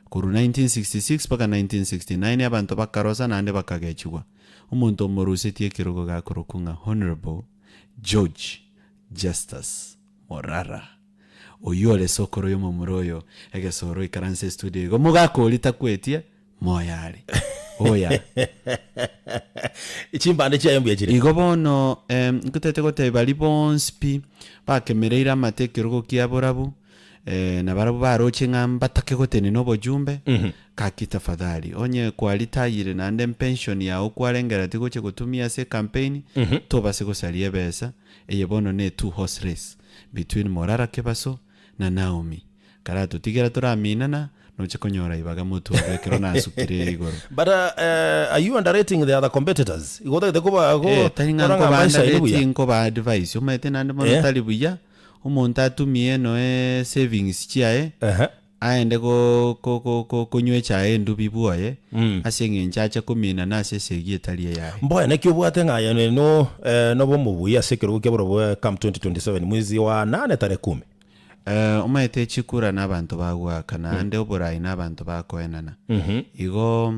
kuru 1966 paka 1969 abantu bakarosa nande bakagechwa umuntu omurusetie kirugo gakurukunga Honorable George Justus Morara oyole sokoro yo mumuroyo egesoro ikaranse studio go mugako litakwetie moyali oya ichimbande cha yembe chiri igobono nkutete gote bali bonspi bakemereira matekirugo kiaborabu na barabu baroche ngamba takegotene no bojumbe kakita fadhali onye kwalitayire nande pension yawo kwalengera tikoche kutumia se campaign to base gosalie besa eyebono ne two horse race between Morara Kebaso na Naomi karatu tigera turaminana noche konyora ibaga mutu abekero nasukire igoro. But are you underrating the other competitors? Igoda de kuba go tanga ko underrating ko ba advice umete nande mono talibuya umuntu atumie no savings chiae aende ko nywe chae ndubibuaye asenge nchacha kumina na sesegie talie yae mboya nekyo bwate ngaya no bomubuya sekero ke bro come 2027 mwezi wa 8 tarehe 10 umete chikura nabantu bagwa kana ande oborai nabantu bakoenana igo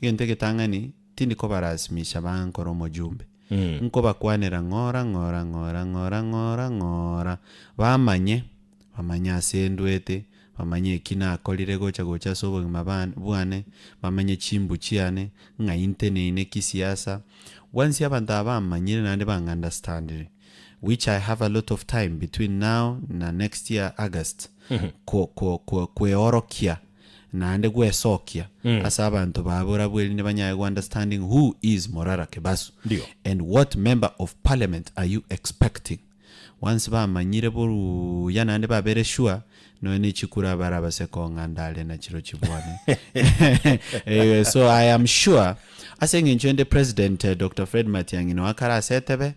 gente ketangani tindi ko barasmisha bankoro mojumbe nko bakwanera ngora bamanye asendwete bamanye kina akolire gocha sobo bwane bamanye chimbu chiane nga intene kisiasa once abantu abamanyire nande bang understand which I have a lot of time between now na next year August kweorokia nande gwesokia asa abantu babura bwelinde banyaye understanding who is Morara Kebaso and what member of parliament are you expecting once bamanyire boru yanande babere sure no ni chikura baraba sekonga ndale na chiro chibwane so I am sure asenge nchende president Dr. Fred Matiang'i no akara setebe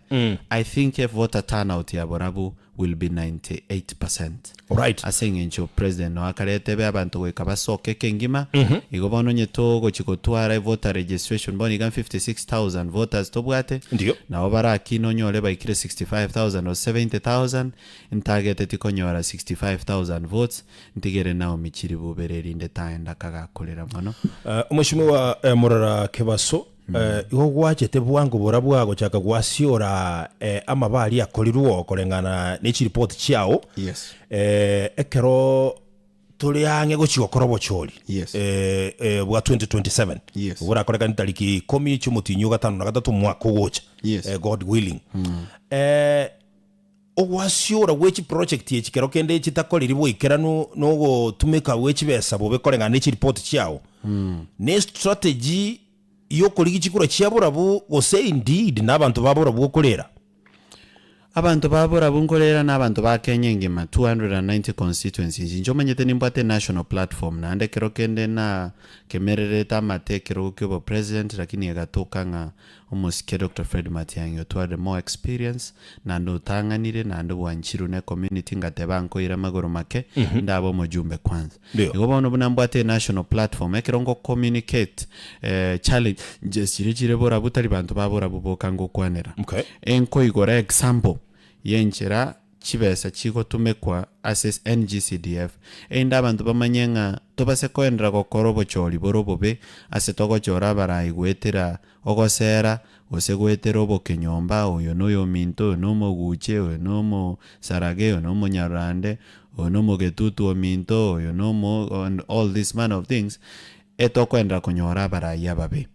I think if voter turnout ya borabu will be 98%. Right. Asenge ncho president no akaretebe abantu wekabasoke kengima igobono nyeto go chikotwara voter registration boni gan 56,000 voters tobwate na obara kino nyole baikire 65,000 or 70,000 intagete tikonyora 65,000 votes ntigere nao michiri bubereri ndetaenda kagakolera mono Mheshimiwa Morara Kebaso iho gwachete bwangu borabwago chaka gwasiora amabali akolirwo okolengana n'iki report chiao ekero tuli ange gochikokorobo choli bwa 2027 ubura koleka nitaliki 10 cy'umutinyo gatanu na gatatu mwaka wocha God willing ogwasiora wechi project yechikero kende chitakoliribwo ikera no go tumeka wechi besa bobe kolengana n'iki report chiao ne strategy iyo koligi chikura chiaburabu ose indeed nabantu baburabu okolera abantu baburabu nkolera nabantu ba Kenya ngema 290 constituencies njomanyete nimbate national platform na ande kero kende na kemerereta matekero kubo president lakini yagatoka nga umuske Dr. Fred Matiang'i otwade more experience na ndotanganire na ndo wanchiru ne community ngatebanko ira magoro make ndabo mojumbe kwanza igoba ono bunambate national platform ekirongo communicate challenge jesirikire bora butari bantu babora buboka ngo kwanera enko igora example yenchera chibesa chiko tumekwa assess NGCDF enda abantu bamanyenga tobase koendra gokorobo choli borobobe ase togo chora bara igwetera ogosera osegwetera obokenyomba oyo noyo minto no moguche oyo no mo sarage oyo no mo nyarande oyo no mo getutu o minto oyo no mo all this man of things etoko endra konyora bara yababe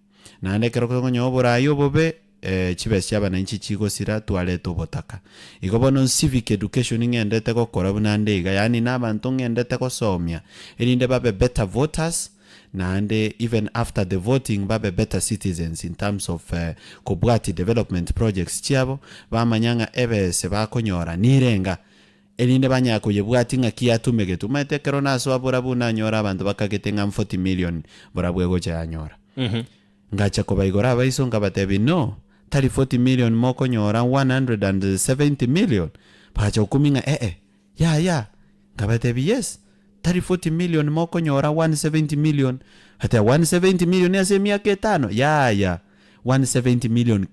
na ndekero konyobora yobobe chibesi aba nanchi chigo sira tualeto botaka igobono civic education ngendete ko kora bunandega yani nabantu ngendete ko somya elinde babe better voters nande even after the voting babe better citizens in terms of kobwati development projects chiabo bamanyanga ebese bakonyora nirenga elinde banyako yebwati ngakiatumege tumetekero naso abura bunanyora abantu bakagetenga 40 million burabwego cyanyora ngacha ko bayigora bayisonga batebi no 40 million moko nyora 170 million pacha ukuminga ya ngabatebi yes 40 million moko nyora 170 million hata 170 million ya semia ketano ya 170 million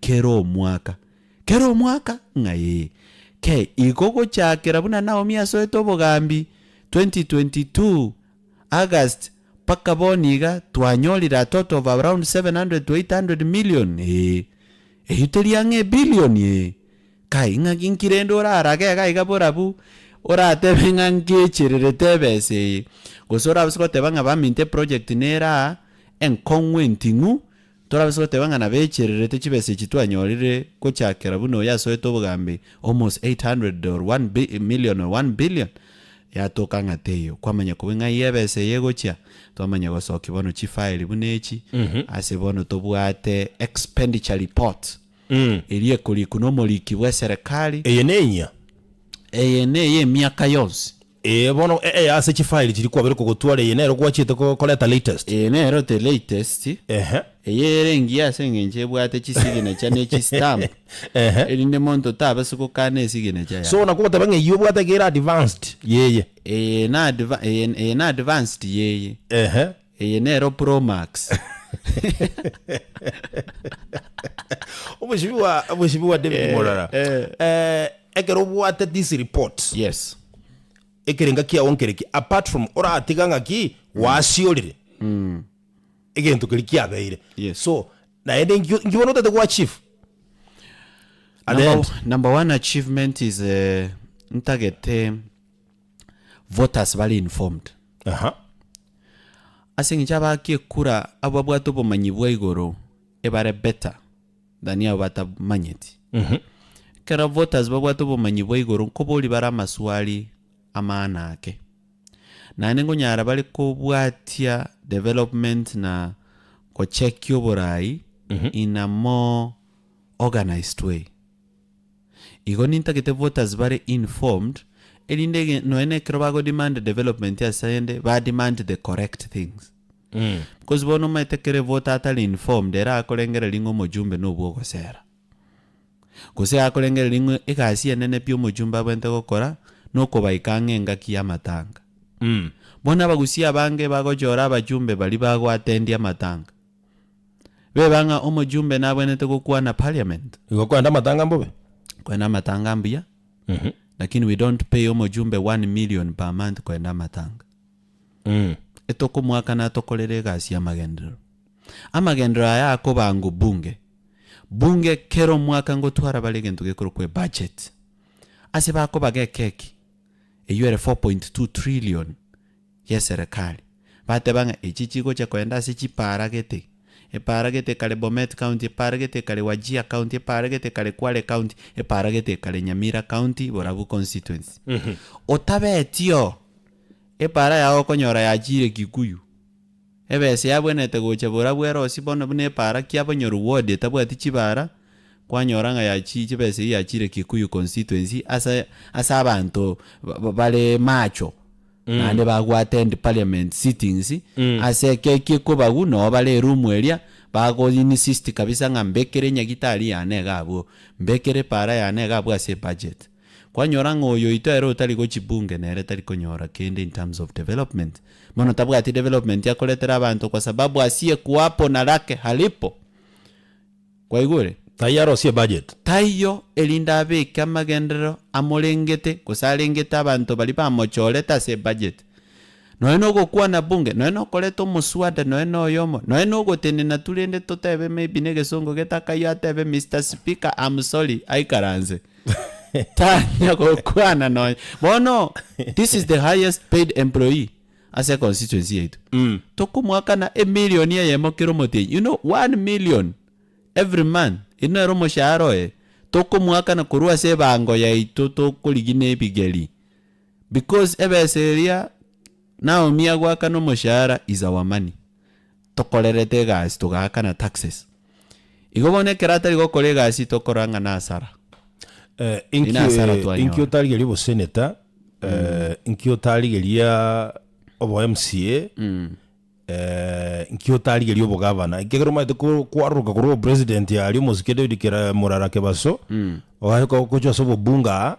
kero mwaka ngaye ke igogo chakera buna Naomi aso etobo gambi 2022 August paka boniga twanyolira tot of around 700 to 800 million yuteliange billion kai ngakinkirendo rarage kai gaborabu oratebe ngangechirere tebese gosora bisko tebanga baminte project nera enkongwentingu tora bisko tebanga na becherere techibese chitwanyorire ko chakera buno yaso tobugambe almost 800 or 1 million or 1 billion yatoka ngateyo kwamanya kubinga yebese yegocha twamanya gosoka bono chifile bunechi asebono tobwate expenditure report eliye kuli kunomoliki bwa serikali eyenenya ye miaka yonse bono ase chifile chiri kwa bereko gotware yenero gwachite ko koleta latest yenero the latest eyerengi asengenje bwate chisigine chane chistamp elinde monto tabasuko kane sigine cha so nakuba tabange yo bwate gera advanced yeye na advanced yeye yenero pro max Obushibiwa David Morara ekero bwate this report yes ekerenga kia onkereki apart from ora atiganga ki wasiolire egento kiri abeire yes so na ende ngiwono tete kwa chief number one achievement is ntagete voters bali informed asingicha bakikura ababwato bomanyibwa igoro ebare better than ya bata manyeti kera voters babwato bomanyibwa igoro nkoboli bara maswali amana ake na nengo nyara bali kubwatia development na ko check yoborai in a more organized way igoni ntagete voters bari informed elinde no ene krobago demand development ya sende ba demand the correct things because bono maitekere vote atali informed era akolengera lingo mojumbe no bwo gosera kose akolengera lingo ikasi nene pyo mojumba bwente gokora noko baikangenga kia matanga bona bagusia bange bagojora abajumbe bali bago attendia matanga bebanga omojumbe nabwenete gokwa na parliament igokwa matanga mbobe kwenda matanga mbia lakini we don't pay omojumbe 1 million per month kwenda matanga etoko mwaka na tokolere gasi amagendero aya ko bangu bunge kero mwaka ngo twara balegento gekoro kwe budget ase bako bage keki eyure 4.2 trillion yeserikali bate banga echichiko cha kwenda se chiparagete eparagete kale Bomet County eparagete kale Wajir County eparagete kale Kwale County eparagete kale Nyamira County Borabu constituency otabetio epara yao konyora ya jire Kikuyu ebese yabwenete gocha Borabu erosi bono bune para kyabo nyoru ward tabwati chibara kwanyoranga ya chibese ya jire Kikuyu constituency asa abantu bale macho nande bagwa attend parliament sittings ase keke ko baguno bale room elia bago insist kabisa ngambekere nyagitali yane gabo mbekere para yane gabo ase budget kwanyoranga oyo itero tali go chibunge nere tali konyora kende in terms of development mono tabwa ati development ya koletera abantu kwa sababu asiye kuwapo na lake halipo kwa igure tayaro sie budget tayo elinda beka magendero amolengete kusalengeta abantu bali bamochoreta se budget noeno gokuwa na bunge noeno koleta muswada noeno yomo noeno gotenena tulende totebe maybe negesongo getaka yatebe Mr Speaker I'm sorry aikaranze tanya gokuwa na no bono this is the highest paid employee as a constituency yetu tokumwaka na $1 million yemo kiromote 1 million every month ino romo sharo toko mwaka na kurua se bango ya itoto kuligine bigeli because ebeseria now miya gwaka no moshara is our money tokolerete gas tugaka na taxes igobone kerata ligo kolega si tokoranga na asara inkyo tali libo senator inkyo tali gelia obo MCA nkyo tali geli obo governor ikegero mate ko kwaruka ko president ya ali muzikede dikera Morara kebaso ohaiko ko sobo bunga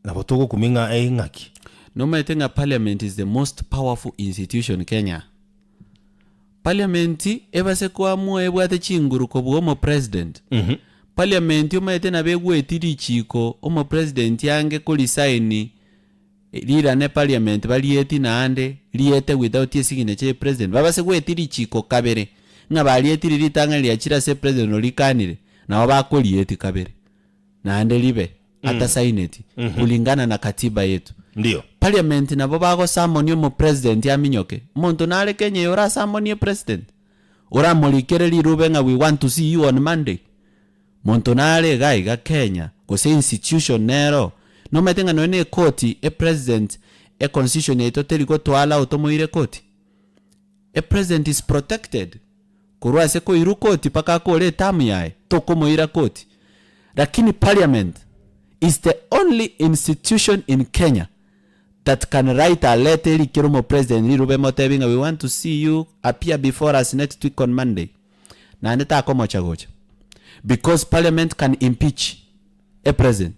na botoko kuminga engaki no matter parliament is the most powerful institution Kenya parliament ebase ko amwe ebwate chinguru ko bwo president parliament yo matter na begwe tiri chiko omo president yange ko resign lira ne parliament balieti naande liete without a signature president baba se gwetiri chiko kabere nga balieti litanga liachira se president olikanire na bakolieti kabere naande libe ata signeti kulingana na katiba yetu. Ndio Parliament nabo bago samonio mu president ya minyoke muntu nale Kenya yora samonio president ora molikere lirube nga we want to see you on Monday muntu nale ga Kenya ko se institution nero no metenga no ne koti a president a constitution yeto teliko twala otomoire koti a president is protected kurwa se ko iru koti paka ko le tamu yae to komoira koti lakini parliament is the only institution in Kenya that can write a letter likirumo president lirube motebinga we want to see you appear before us next week on Monday na neta komo chagocha because parliament can impeach a president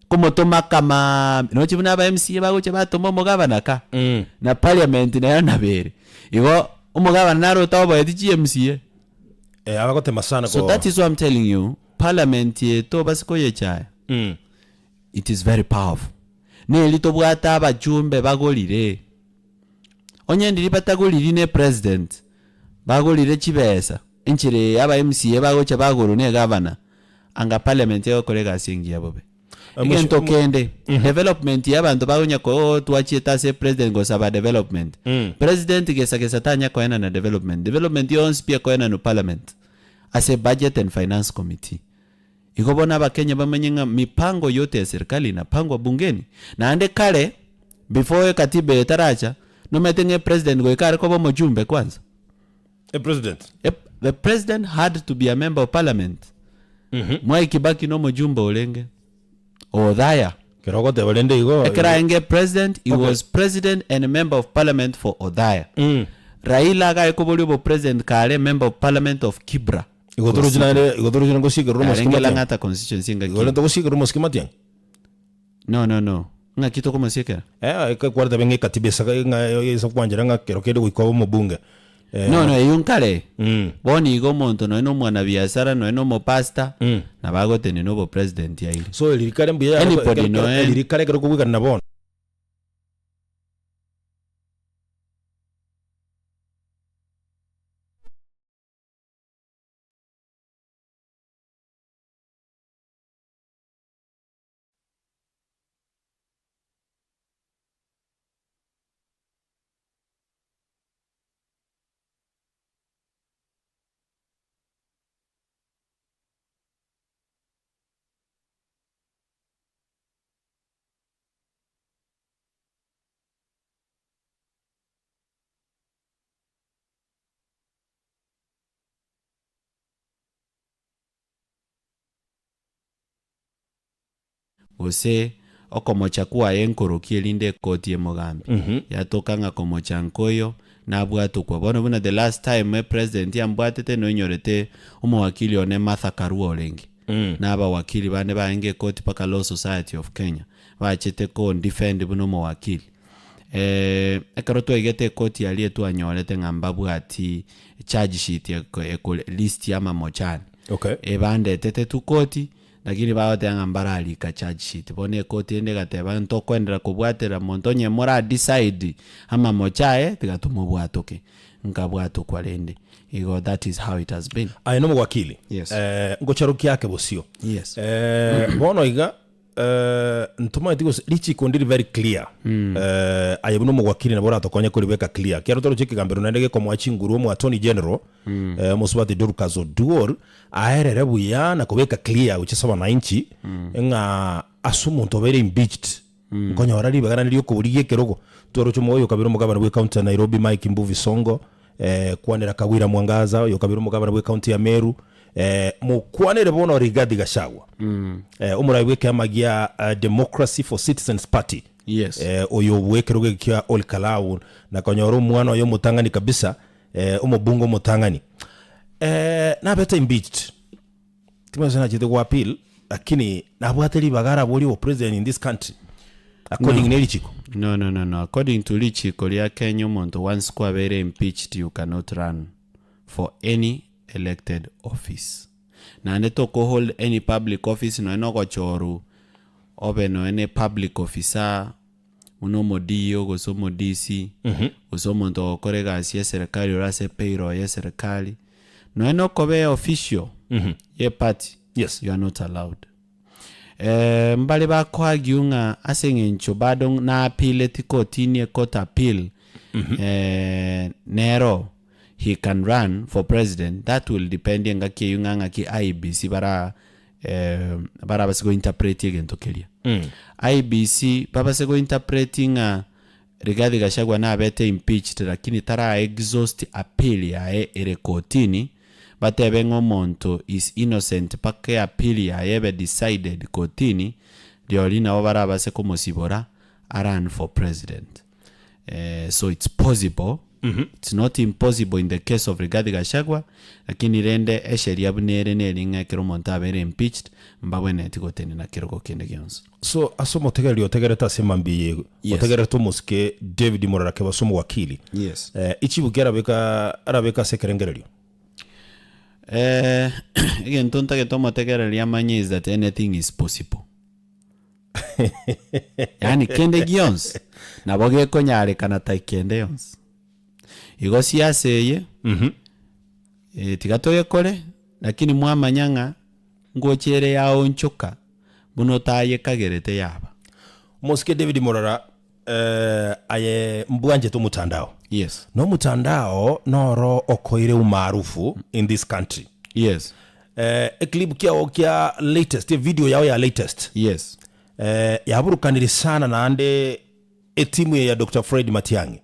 como toma kama no chibuna ba MCA bagoche batomo mugabana ka na parliament na nabere igo umugabana naro tobo eti MCA abagote masana ko. So that is what I'm telling you, parliament yeto basiko yechaya it is very powerful ne lito bwata abajumbe bagolire onye ndiri batagolire ne president bagolire chibesa enchire aba MCA bagoche bagolo ne governor anga parliament yo kolega singi yabobe igento kende development yabantu bagonya ko tuachita se president go saba development president gesa tanya ko ena na development yons pia ko ena no parliament as a budget and finance committee igobona abakenya bamenyenga mipango yote ya serikali na pangwa bungeni na ande kale before katiba etaracha no metenge president go ikare ko mojumbe kwanza the president had to be a member of parliament Mwai Kibaki no mojumbe olenge Odhaya kirogote balende igo ekiraenge president he was president and a member of parliament for Odhaya Raila ga ekobolibo president kale member of parliament of Kibra igotoro ngo siga rumo skimatiang ngata constituency nga igole to siga rumo skimatiang no nga kito como siga ka kwarta benge katibesa nga isa kwanjira nga kirokede guikobo mu bunge no yunkale boni igo monto no mwana biashara no mo pasta na bagote ni no president ya ile so lirikale mbiya lirikale kero kubika na bona ose okomocha kuwa enkorokie linde koti emogambi yatokanga komocha nkoyo nabwatu kwa bona the last time president yambwatete no nyorete umwakili one Martha Karua olengi naba wakili bane baenge koti paka Law Society of Kenya bachete ko defend buno mwakili ekaroto egete koti alietu anyorete ngamba bwati charge sheet ya list ya mamochani ebande tete tu koti lakini baote ngambara alika charge sheet bone koti ende gateba ntokwendera kubwatera montonye mora decide ama mochae tigatumo bwatoke nkabwato kwalende igo that is how it has been I know wakili yes. Ngocharuki yake bosio yes bono iga ntuma itigo lichi kondiri very clear ayebuno mu wakili na bora tokonya ko libeka clear kero tolo chiki gambero nandege ko mwachi nguru mu attorney general musubati Dorukazo Duor aherere buya na kubeka clear uchi saba na inchi nga asumu ntobere impeached ngonya warali bagana liyo ko buriye kerogo toro chumo yo kabiro mugabana we county Nairobi Mike Mbuvi Songo kwanera Kawira Mwangaza yo kabiro mugabana we county ya Meru mukwanere bono Rigathi Gachagua umuraibwe kamagia Democracy for Citizens Party yes oyo wekeroge kya Ol Kalou na konyoro mwana yo mutangani kabisa umubungo mutangani na beta impeached timazana jide kwa appeal lakini nabwateli bagara boli wa president in this country according to Lichiko no according to Lichiko ya Kenya monto once kwa bere impeached you cannot run for any elected office na neto ko hold any public office no eno ko choru obe no any public officer uno modiyo goso modisi goso monto okore gasi ya serikali orase payroll ya serikali no eno kobe official ye party Yes. you are not allowed. Mbale bakwa giunga asengencho bado na appeal etikotini court appeal nero he can run for president. That will depend nga kiyunga nga ki IBC bara basego interpret again to kelia. IBC baba sego interpreting Rigathi Gachagua na abete impeached lakini tara exhaust appeal ya ere kotini batebe ngomonto is innocent pake appeal ya ebe decided kotini diolina obara base komosibora run for president. So it's possible. It's not impossible in the case of Rigathi Gachagua lakini rende esheria bunere nelinga kero monta abere impeached mbabwene tikoteni na kiroko kende gyonso. So asomo tegeri otegereta semambiye otegereta muske David Morara ke basomo wakili. Yes. Ichibugera arabeka sekerengerero. Again tonta ke tomo tegereria manye is that anything is possible. Yani kende gyonso na boge konyare kana taikende yonso. Igo siaseye tigatoye kole lakini mwamanyanga ngochere yao nchoka buno taye kagerete yaba Moske David Morara aye mbwanje to mutandao. Yes. No mutandao noro okoire umaarufu in this country. Yes. Clip kia latest video yao ya latest. Yes. Yaburukaniri sana na ande etimu ya Dr. Fred Matiang'i.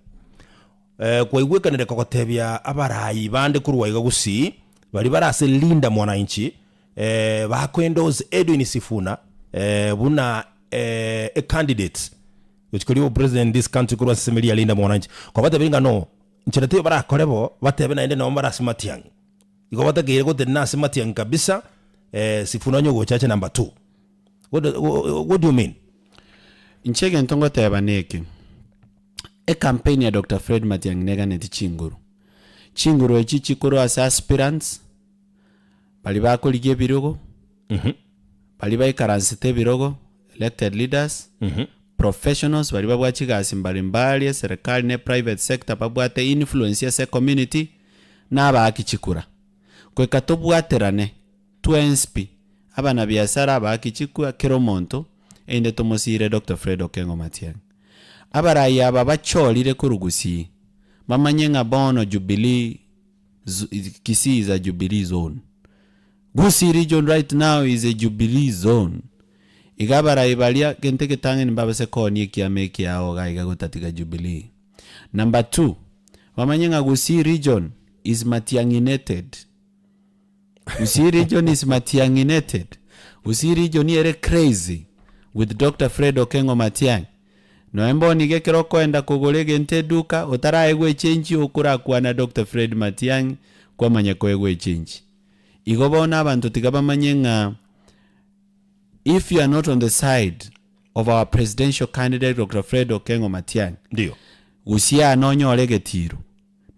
Kwa igwekanire kokotebya abarayi bande kuruwaiga gusi bari barase linda mwananchi bakwendoze Edwin Sifuna buna a candidate which could be president in this country kurwa semelia linda mwananchi kwa batebinga no ncherete barakorebo batebe na ende no barase Matiang'i iko bategere ko denase Matiang'i kabisa Sifuna nyogo chache number 2. What do you mean? Inchege ntongo teba neki a campaign ya Dr. Fred Matiang'i nega neti chinguru echi chikuru as aspirants bali bakoligie birogo bali baikaransite birogo elected leaders professionals bali babwachigasi mbalimbali serikali ne private sector babwate influence ya se community na abakichikura kweka tobwaterane twenspi abana biasara abakichikura keromonto ende tomosire Dr. Fred Okengo Matiang'i abarayi aba bacholire kurugusi bamanyenga bono Jubilee KISII is a Jubilee zone. Gusii region right now is a Jubilee zone. Igabarayi balia kente ketange nibabase koni kiameki yao gaiga gutatika Jubilee. Number 2, bamanyenga Gusii region is Matiang'inated. Gusii region is Matiang'inated. Gusii region ere crazy with Dr. Fred Okengo Matiang'i. No emboni gekero kwenda kugolege nteduka otara egwe change okura kwa na Dr. Fred Matiang'i kwa manyako egwe change. Igobona abantu tigabamanyenga if you are not on the side of our presidential candidate Dr. Fred Okengo Matiang'i Ndio. Usia anonyo olegetiru.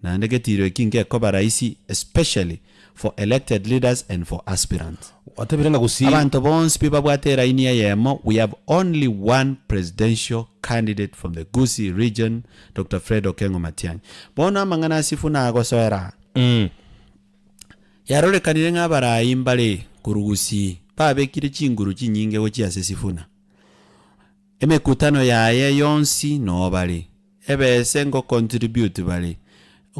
Na ndegetiru ekinge koba raisi especially for elected leaders and for aspirants. Watabirenga Gusii. Abantu bonsi pipa bwatera inia yemo, we have only one presidential candidate from the Gusii region, Dr. Fred Okengo Matiang'i. Bona mangana Sifuna agosoera. Yarole kanirenga abarayi mbale kurugusii. Pabe kire chinguru chinyinge wochiase Sifuna. Emekutano yaye yonsi no bale. Ebe sengo contribute bale.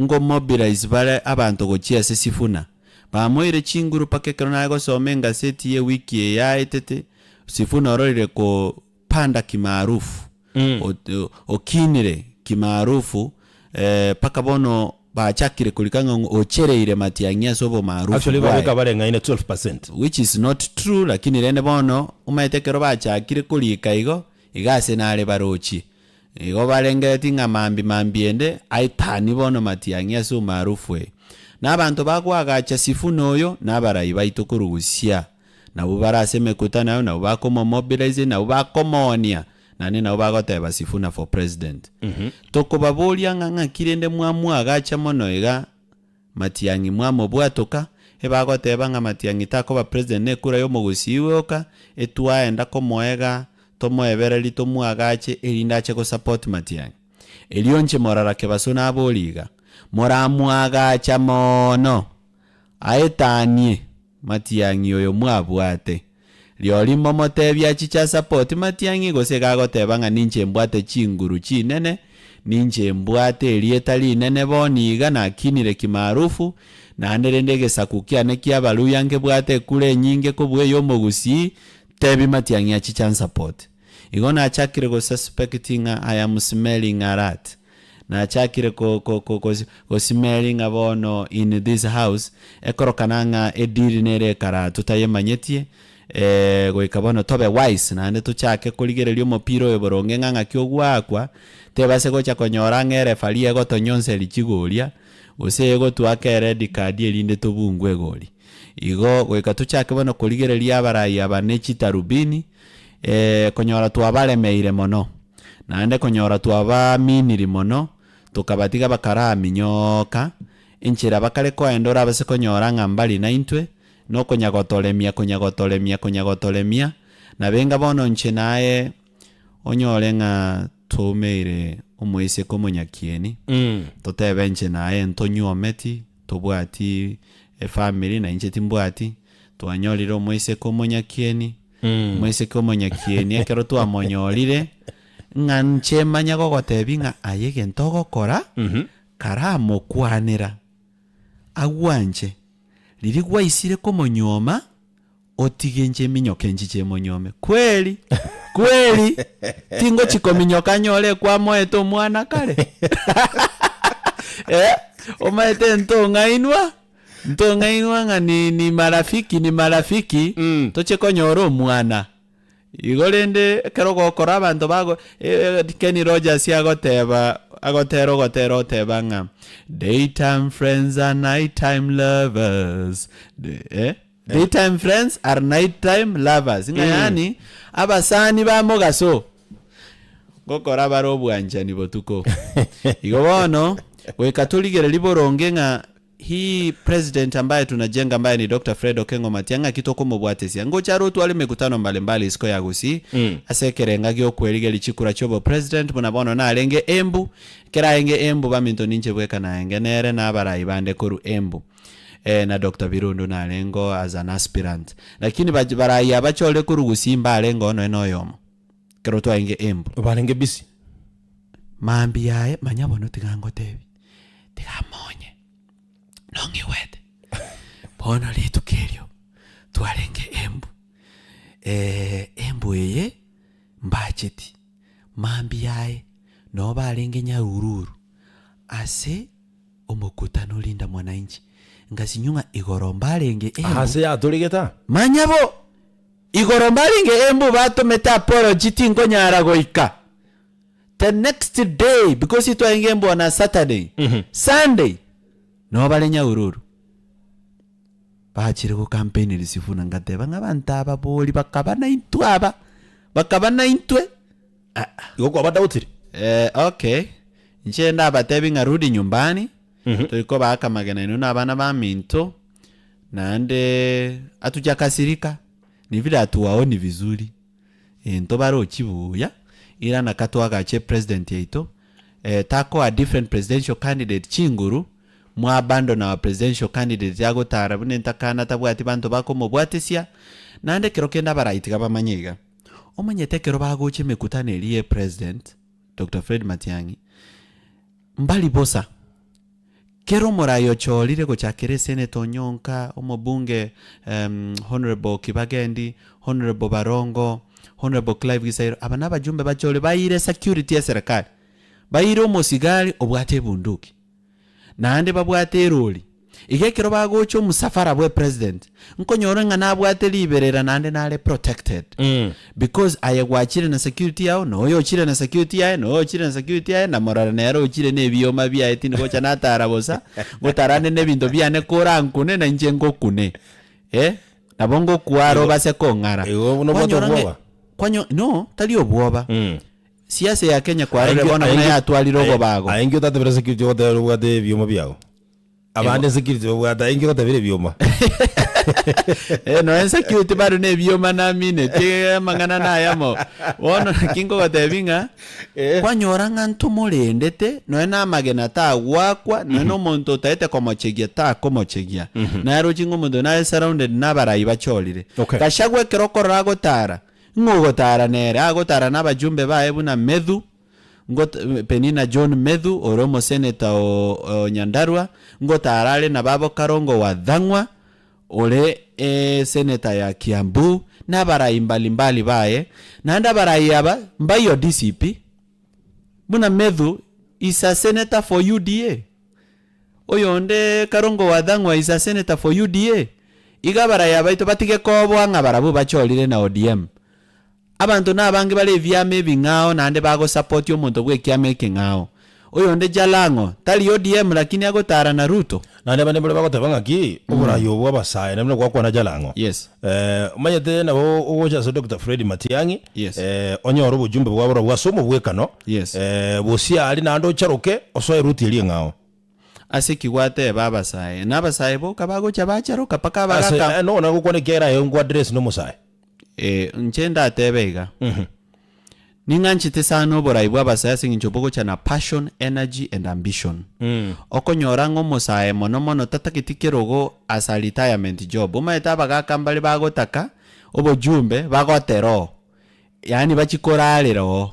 Ngo mobilize bale abantu gochiase Sifuna. Bamoire chinguru pakekero nago somenga seti ye wiki ya etete Sifuna ororire ko panda kimaarufu okinire kimaarufu pakabono bachakire kulikanga ochereire Matiang'i sobo maarufu actually babeka barenga ine 12% which is not true lakini rende bono umaitekero bachakire kulika igo igase nale barochi igo barengeti nga mambi ende aitani bono Matiang'i so maarufu n'abantu bagwagacha Sifuna oyo n'abarayi baito kurugusia nabo baraseme kutana nabo bakomo mobilize nabo bakomonia nane nabo bagoteba Sifuna for president toko babolia nganga kirende mwamu agacha mono ega Matiang'i mwamo bwatoka ebagoteba nga Matiang'i tako ba president ne kura yo mugusiwe oka etwaenda komoega tomoebereri tomuagache erindache go support Matiang'i elionche morarake basona aboliga moramuagacha mono aetanie Matiang'i oyo mwabwate lioli momotebia chicha support Matiang'i gose gagoteba ng'a ninche mbwate chinguru chinene ninche mbwate elieta linene boniga nakinire kimaarufu naende ndege sakukiane kia baluyange bwate kule nyinge kobwe yo mogusi tebi Matiang'i achicha support igona achakire go suspecting I am smelling a rat na achakire ko smelling abono in this house ekorokananga ediri nere kara tutayemanyetie go ikabono tobe wise naende tuchake kuligererio mopiro eboronge nganga kyogwakwa tebase gocha konyora ngere falie go tonyonse lichigoria ose go tuake red card elinde tobungwe goli igo go ikatuchake bono kuligereria abarai abanechi tarubini konyora twabalemeire mono naende konyora twabaminiri mono tukabatiga bakara minyoka inchira bakale koendora base konyora ngambali naintwe no konyagotolemia na benga bono nche naye onyore nga tumeire omwise komonyakieni totebe nche naye ntonyometi tobwati family na inche timbwati twanyolire omwise komonyakieni mwise komonyakieni ekero twamonyorire ng'a nche manya gogotebi ng'a ayege ntogokora karamo kwanera agwanje liri gwaisire komonyoma otigenje minyoke njiche monyome kweli tingo chikominyoka nyole kwa moeto mwana kale omaete ntongainwa nga ni marafiki toche konyoro mwana igolende kero gokora abantu bago Kenny Rogers agotero teba nga daytime friends are nighttime lovers daytime friends are nighttime lovers nga yani abasani ba mogaso gokora baro bwanjani botuko igobono we katoligere liboronge nga hii president ambaye tunajenga ambaye ni Dr. Fred Okengo Matiang'i kitoko mubwatesia ngocharo twale mikutano mbalimbali isiko ya gusi asekerenga gyo kwelige lichikura chobo president munabono na alenge embu kera enge embu baminto ninche bweka na enge nere na barai bande koru embu na Dr. Birundu na alengo as an aspirant lakini barai abachole kuru gusi mba alengo no yomo kero twa enge embu balenge bisi mambi yae manyabono tigango tebi tigamonye nongi wete pono litu kelio tualenge embu eye mbacheti mambi yae no balenge nyarururu ase omukutano linda mwananchi ngasinyunga igorombalenge embu ase atuligeta manyabo igorombalenge embu batometa apology tingo nyara goika the next day because it was embu on a Saturday Sunday no balenya ururu bachire ko campaign lisifuna ngateba ngabanta ababoli bakabana intwe yoko abadautiri okay nchenda abatebi ngarudi nyumbani tuliko baka magana ino na bana ba minto naande atujakasirika ni vile atuwaoni vizuri ento baro chibuya ila nakatwa gache president yeito tako a different presidential candidate chinguru mwabando na presidential candidate yago tarabune ntakana tabwati bantu bako mubwatesia nande kero kenda baraitika bamanyiga omanyete kero bagoche mekutane eliye president Dr. Fred Matiang'i mbali bosa kero morayo cholire gochakere senator Nyonka omobunge honorable Kibagendi honorable Barongo honorable Clive Gisairo abana bajumbe bachole bayire security ya serikali bayire omosigari obwate bunduki naande babwate roli igekero bagocho musafara bwe president nkonyoro nga nabwate liberera naande nale protected because ayagwachire na security yao no yochire na security yae no yochire na security yae na morara nero yochire ne biyoma bya etini gocha natarabosa gotarane ne bindo byane korankune na njengo kune nabongo kuaro base kongara kwanyo no tali obwoba siasa ya Kenya kwa rengi ona kuna ya twalirogo bago ayengi utatebera security wate byoma byao abande security wate ayengi utatebere byoma no insecurity bado ne bioma na mine te mangana na yamo wono kingo gotebinga kwanyora ngantu mulendete no ena magena ta gwakwa no muntu taete komochegia ta komochegia na ero chingo muntu na surrounded na barayi bacholire kashagwe kirokora gotara ngogotara nere agotara n'abajumbe bae buna Medhu Penina John Medhu oromo senator o Nyandarua ngotarale na babo Karongo wa Dhangwa ole senator ya Kiambu na barayi mbalimbali bae nanda barayi aba mbayo DCP buna Medhu is a senator for UDA oyonde Karongo wa Dhangwa is a senator for UDA iga barayi aba ito batike kobo nga barabu bacholire na ODM abantu nabange bale vyame bingao nande bago support yomuntu bwe kyame kingao oyonde Jalango tali ODM lakini agotara na Ruto nande bane bale bago tabanga ki oburayo bwabasaye namwe kwa na Jalango yes mayete nabo ogoja so Dr. Fred Matiangi yes onyoro bujumbe bwabura bwasomo bwekano yes bosia ali nando charoke osoye Ruto ili ngao asikigwate babasaye nabasaye bo kabago chabacharoka paka bagaka no na gukonekera yo address no musaye nchenda atebega ninganchite sano borai bwa basaya singinchobogo chana passion energy and ambition okonyora ngo mosae mono tatakitikirogo as a retirement job umaeta bagaka mbali bagotaka obojumbe bagotero yani bachikoralero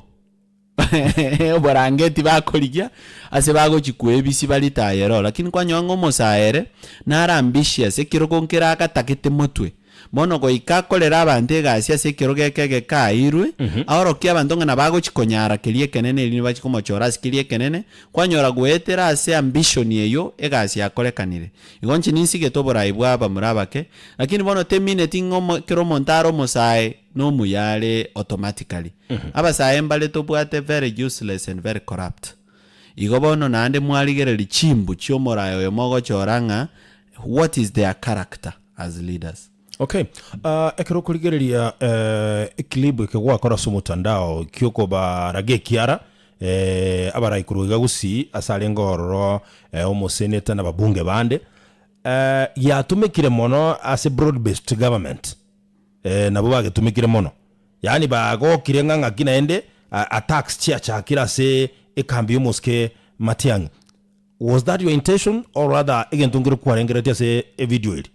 oborangeti bakoligia ase bagochikuebisi balitayero lakini kwanyongo mosaere nara ambitious ekirogo nkira akatakite motwe mono go ikakolera abantu egasi sekirogekege kairwe ahorokia abantu ngana bago chikonyara kilie kenene lini bachikomochora kilie kenene kwanyora gwetera ase ambition yeyo egasi yakolekanire igonchi nisige tobora ibwa bamurabake lakini bono 10 minutes ngomo kiro montaro mosae no muyale automatically abasae mbale tobwate very useless and very corrupt igobono nande mwaligere lichimbu chiomorayo yomogo choranga what is their character as leaders. Okay. Ekero kuligereria ekilibu kegwakora su mutandao kyoko barage kiara abara ikuruga gusi asale ngororo omoseneta na babunge bande yatumikire mono as a broad based government nabo bagetumikire mono yani bago kirenga kina ende attacks chia kira se ekambi yomoske Matiangi. Was that your intention or rather again tungire kwarengera se a video ili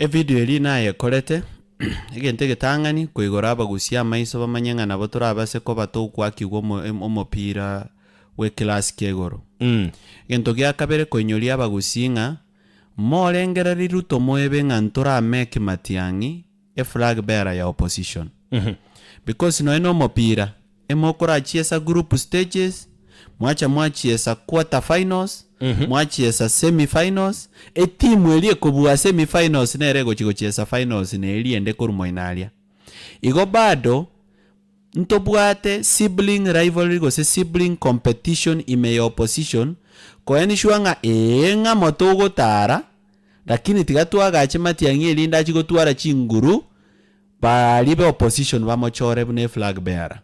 video eli naye kolete egente getangani koigora bagusia maiso bamanyanga nabo turabase ko batokwa kigwo omopira we class kegoro gento gya kabere koinyolia bagusinga molengera Ruto moebe ngantora make Matiangi a flag bearer ya opposition because no eno mopira emokora chiesa group stages mwachiesa quarter finals mwachiesa semi-finals timu elie kubua semi-finals nerego chigochiesa finals nelie ende kurumoinalia igo bado ntobwate sibling rivalry gose sibling competition ime opposition koeni shuanga nga motogo tara lakini tigatwaga Matiangi elinda chigotwara chinguru balibe opposition bamochore bune flag bearer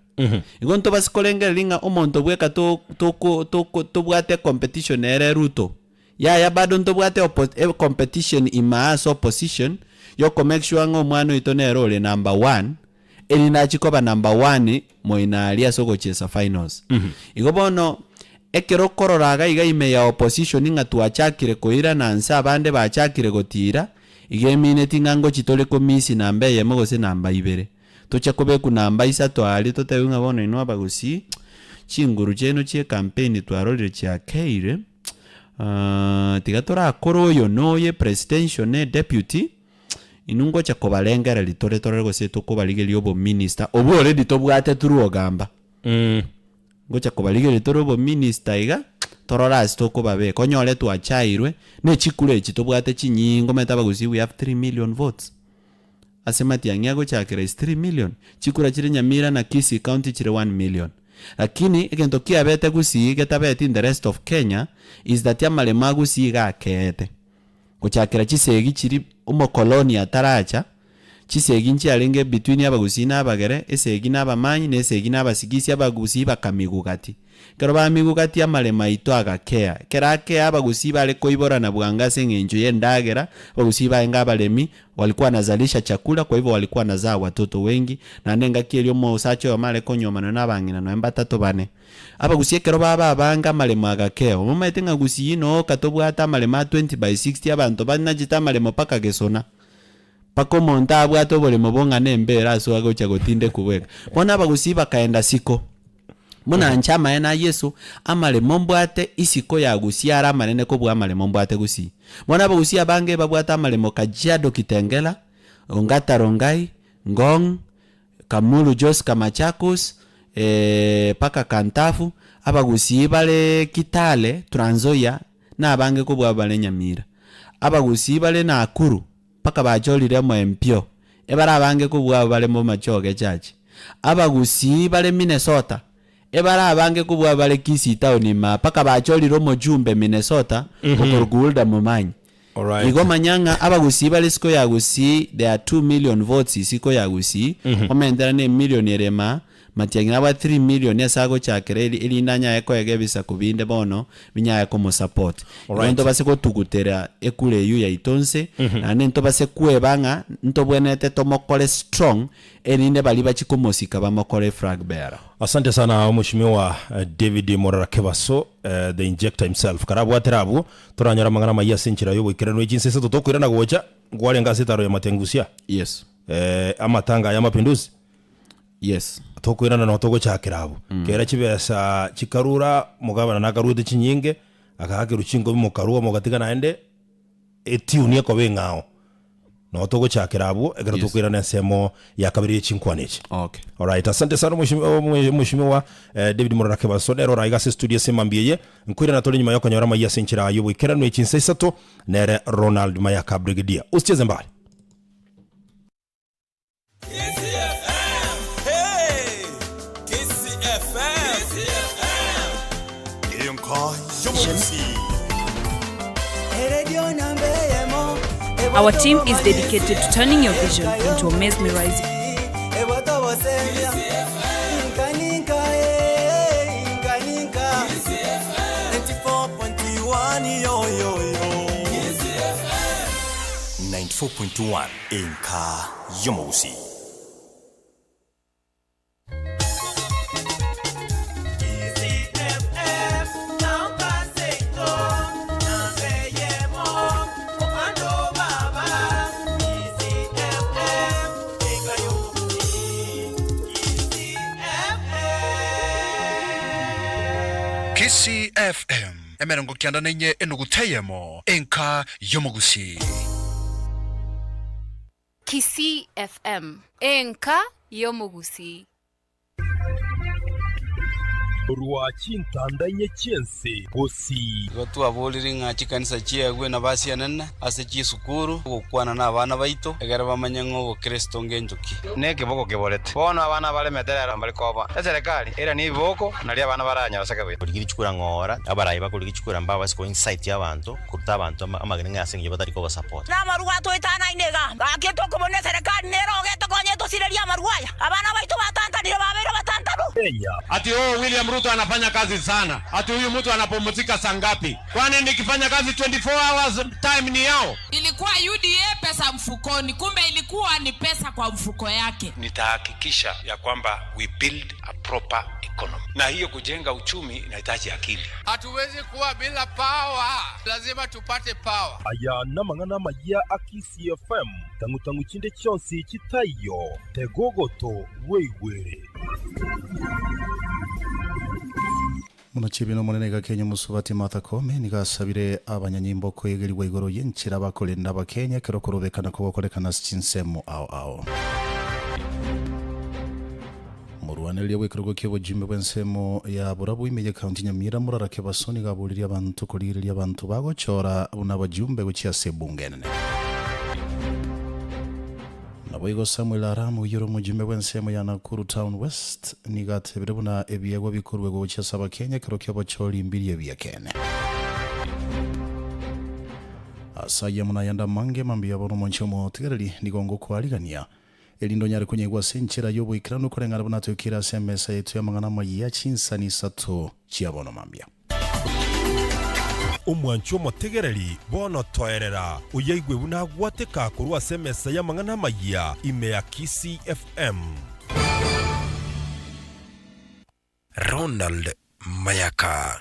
igonto basikolengera linga omonto bweka to bwate competition ere Ruto ya bado ntobwate competition imaas opposition yoko make sure ngo mwana itonero ole number 1 eli nachikoba number 1 moinalia soko chesa finals igobono ekero kororaga iga ime ya opposition nga tuachakire koira na nsa bande bachakire gotira igemine tingango chitole komisi namba yemo gose namba 2 tocha kobe kunamba isato ali totewinga bono ino abagusi chinguru cheno chie campaign twarorire chia keire tigatora akoroyo noye presidential ne deputy inungo cha kobalengera litore gose tokobaligeli obo minister obo already tobwate turu ogamba ngocha kobaligeli toro obo minister iga torora stoko babe konyole twachairwe ne chikure chitobwate chinyingo metabagusi we have 3 million votes Matiangi ago chakira is 3 million chikura chire Nyamira na KISII county chire 1 million lakini egento kia bete gusi getabete in the rest of Kenya is that ya malemagu siga kete kuchakira chisegi chiri umo koloni ataracha chisegi nchiarenge between abagusi n'abagere esegi n'abamanyi nesegi n'abasigisi abagusi bakamigugati kero bamigugati amalema ito agakea kerake abagusi bale koibora na bwangase ng'enjo yendagera abagusi baenga abalemi walikuwa nazalisha chakula, kwa hivyo walikuwa nazaa watoto wengi na nenga kielyo mosacho wa male konyomano n'abangina no embatatu bane abagusi kero baba abanga malema agakea mumaitenga gusi ino katobwata malema 20/60 abantu banajita malema paka gesona pako monta abwato bole mobonga nembera aso agocha gotinde kubweka bona abagusi bakaenda siko muna nchama ena Yesu amale mombwate isiko ya gusi ara manene ko bwa amale mombwate gusi bona abagusi abange babwata amale mokajado kitengela ongata rongai ngong kamulu jos kamachakos paka kantafu abagusi bale kitale Tranzoya na abange ko bwa bale Nyamira abagusi bale na Akuru paka bajolire mo empio ebara abange ko bwa bale mo machoge chachi abagusi bale Minnesota ebara abange ko bwa bale KISII town ma paka bajolire mo Jumbe Minnesota okorgulda mumanyi igo manyanga abagusi bale siko ya gusi there are 2 million votes siko ya gusi omendera ne million erema matiangina wa 3 million yasago chakereli ili nanya yako yagebisa kubinde bono binya yako mo support nto base ko tugutera ekule yu ya itonse na nto base kuebanga nto bwenete tomokole strong eninde bali bachikomosika bamokole flag bearer. Asante sana mheshimiwa David Morara Kebaso the injector himself karabu aterabu turanyara mangana maya senchira yo wikirano ejinse seto tokwirana gocha gwale ngasitaro ya matengusia yes amatanga ya mapinduzi yes tokwirana no togo chakirabu kera chibesa chikarura mugabana nagarude chinyinge akahake ruchingo bimukarua mugatika naende etiunie ko bengao no togo chakirabu egera tokwirana semo ya kabiri chinkwanechi. Okay, all right, asante sana mheshimiwa David Morara Kebaso nero raiga se studio semambiye nkwirana tole nyuma yoko nyora maya senchira yo wikirano echinse sato nere Ronald Mayaka Brigadier usicheze mbali. Our team is dedicated to turning your vision into a mesmerizing. Inka Yomosi. KISII FM emerongo kianda nenye enuguteyemo Inka Yomogusi. KISII FM Inka Yomogusi. Ruachintandanye chense gosi watu aboliri nga chikanisa chiagwe na basianana ase chisukuru gukwana na abana baito egera bamanyango bo Kristo ngenjuki neke boko kebolete bono abana bale meterera mbali koba eserekali era ni boko nali abana baranya basaka bwe kuligiri chukura ngora abarayi bakuligi chukura mbaba siko insight y'abantu kuruta abantu amagene ngasinge batari ko support na maruwa to itana inega aketo kubone serekali nero geto konye to sireria maruwaya abana baito batanta ndio babero batanta ati William Ruto anafanya kazi sana. Ati huyu mtu anapumzika saa ngapi? Kwani nikifanya kazi 24 hours time ni yao? Ilikuwa UDA pesa mfukoni, kumbe ilikuwa ni pesa kwa mfuko yake. Nitahakikisha ya kwamba we build a proper economy. Na hiyo kujenga uchumi inahitaji akili. Hatuwezi kuwa bila power. Lazima tupate power. Aya namangana maya KISII FM. Tangu chinde chonsi chitayo. Tegogoto weiwere. Munachibino monenega Kenya musubati Martha Koome nigasabire abanyanyimbo kwegerirwa igoro yenchira bakolenda abakenya kero kurubekana ko bakorekana chinsemo ao Muruanelya wekrogo kebo jimbe bwensemo ya burabu imeje county Nyamira Morara Kebaso gaburiri abantu koliriria abantu bagochora unabajumbe guchya sebungene Naboigo Samuel Aramu yoro mujimbe bwensemo ya Nakuru Town West nigatebere buna ebyego bikorwe go cyasaba Kenya kero kyo bachori imbiri yebya Kenya asaya munayanda mange mambia bono monchomo tigarali nigongo kwaligania elindo nyari kunyegwa senchera yobo ikirano kurengana bonato kira semesa yetu ya mangana mayiya chinsani sato chiabono mambia umwancho motegereri bono toerera uyaigwe bunagwateka kurwa semesa ya mangana mayiya ime ya KISII FM. Ronald Mayaka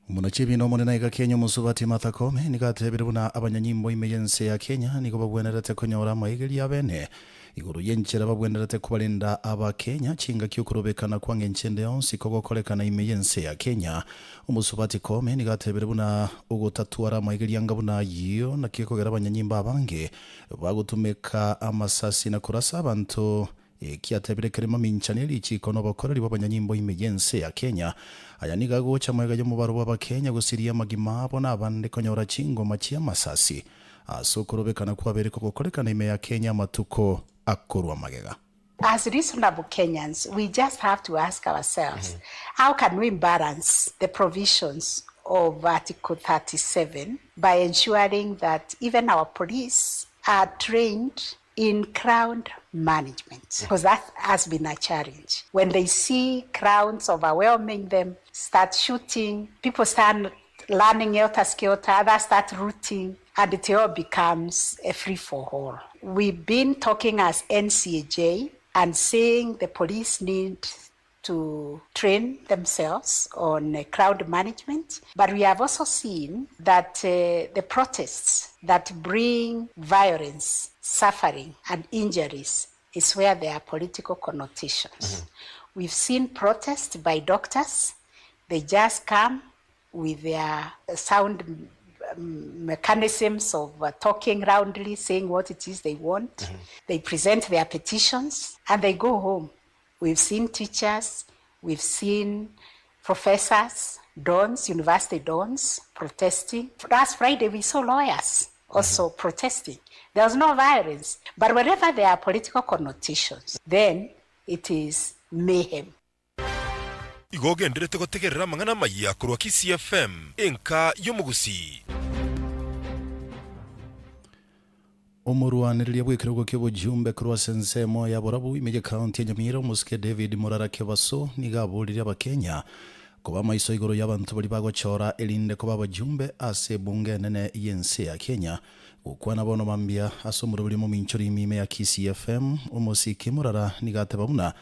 Munachibi no monena iga Kenya musubati Martha Koome nigatebire buna abanyanyimbo imeyense ya Kenya niko bagwenerete konyora maigiri ya bene iguru yenchera babwenerete kubalinda aba Kenya chinga cyukurobekana kwange nchende yonsi kogokolekana imeyense ya Kenya umusubati Koome nigatebire buna ugutatuara maigiri yanga buna yiyo nakikogera abanyanyimbo abange bagutumeka amasasi na kurasa abantu kiatebire kerema minchaneli chikono bakoreri b'abanyanyimbo imeyense ya Kenya aya nigago chamwega yo mubaro w'aba Kenya gusiria magima abo nabande konyora chingo machia masasi asokorobekana kwa bereko gukorekana ime ya Kenya matuko akorwa magega. As reasonable Kenyans, we just have to ask ourselves, how can we balance the provisions of Article 37 by ensuring that even our police are trained in crowd management, because that has been a challenge. When they see crowds overwhelming them, start shooting, people start learning helter-skelter, others start rooting, and it all becomes a free-for-all. We've been talking as NCAJ and saying the police need to train themselves on crowd management. But we have also seen that the protests that bring violence, suffering, and injuries is where there are political connotations. We've seen protests by doctors. They just come with their sound mechanisms of talking roundly, saying what it is they want. They present their petitions and they go home. We've seen teachers, we've seen professors, dons, university dons protesting. Last Friday we saw lawyers also protesting. There was no violence. But wherever there are political connotations, then it is mayhem. Igogenderete gutegerera mangana mayiya kurwa KISII FM enka yomugusi. Umuruaniriria bwikirego ky'obujumbe kurwa sensemo ya borabu imeje county ya Nyamira Musike David Morara Kebaso nigaburira abakenya kuba maiso igoro y'abantu bari bagocora elinde kuba abajumbe ase bunge nene yense ya Kenya ukwana bono mambia asomuro buri Mominchori Imi ya KISII FM umusiki Morara nigateba buna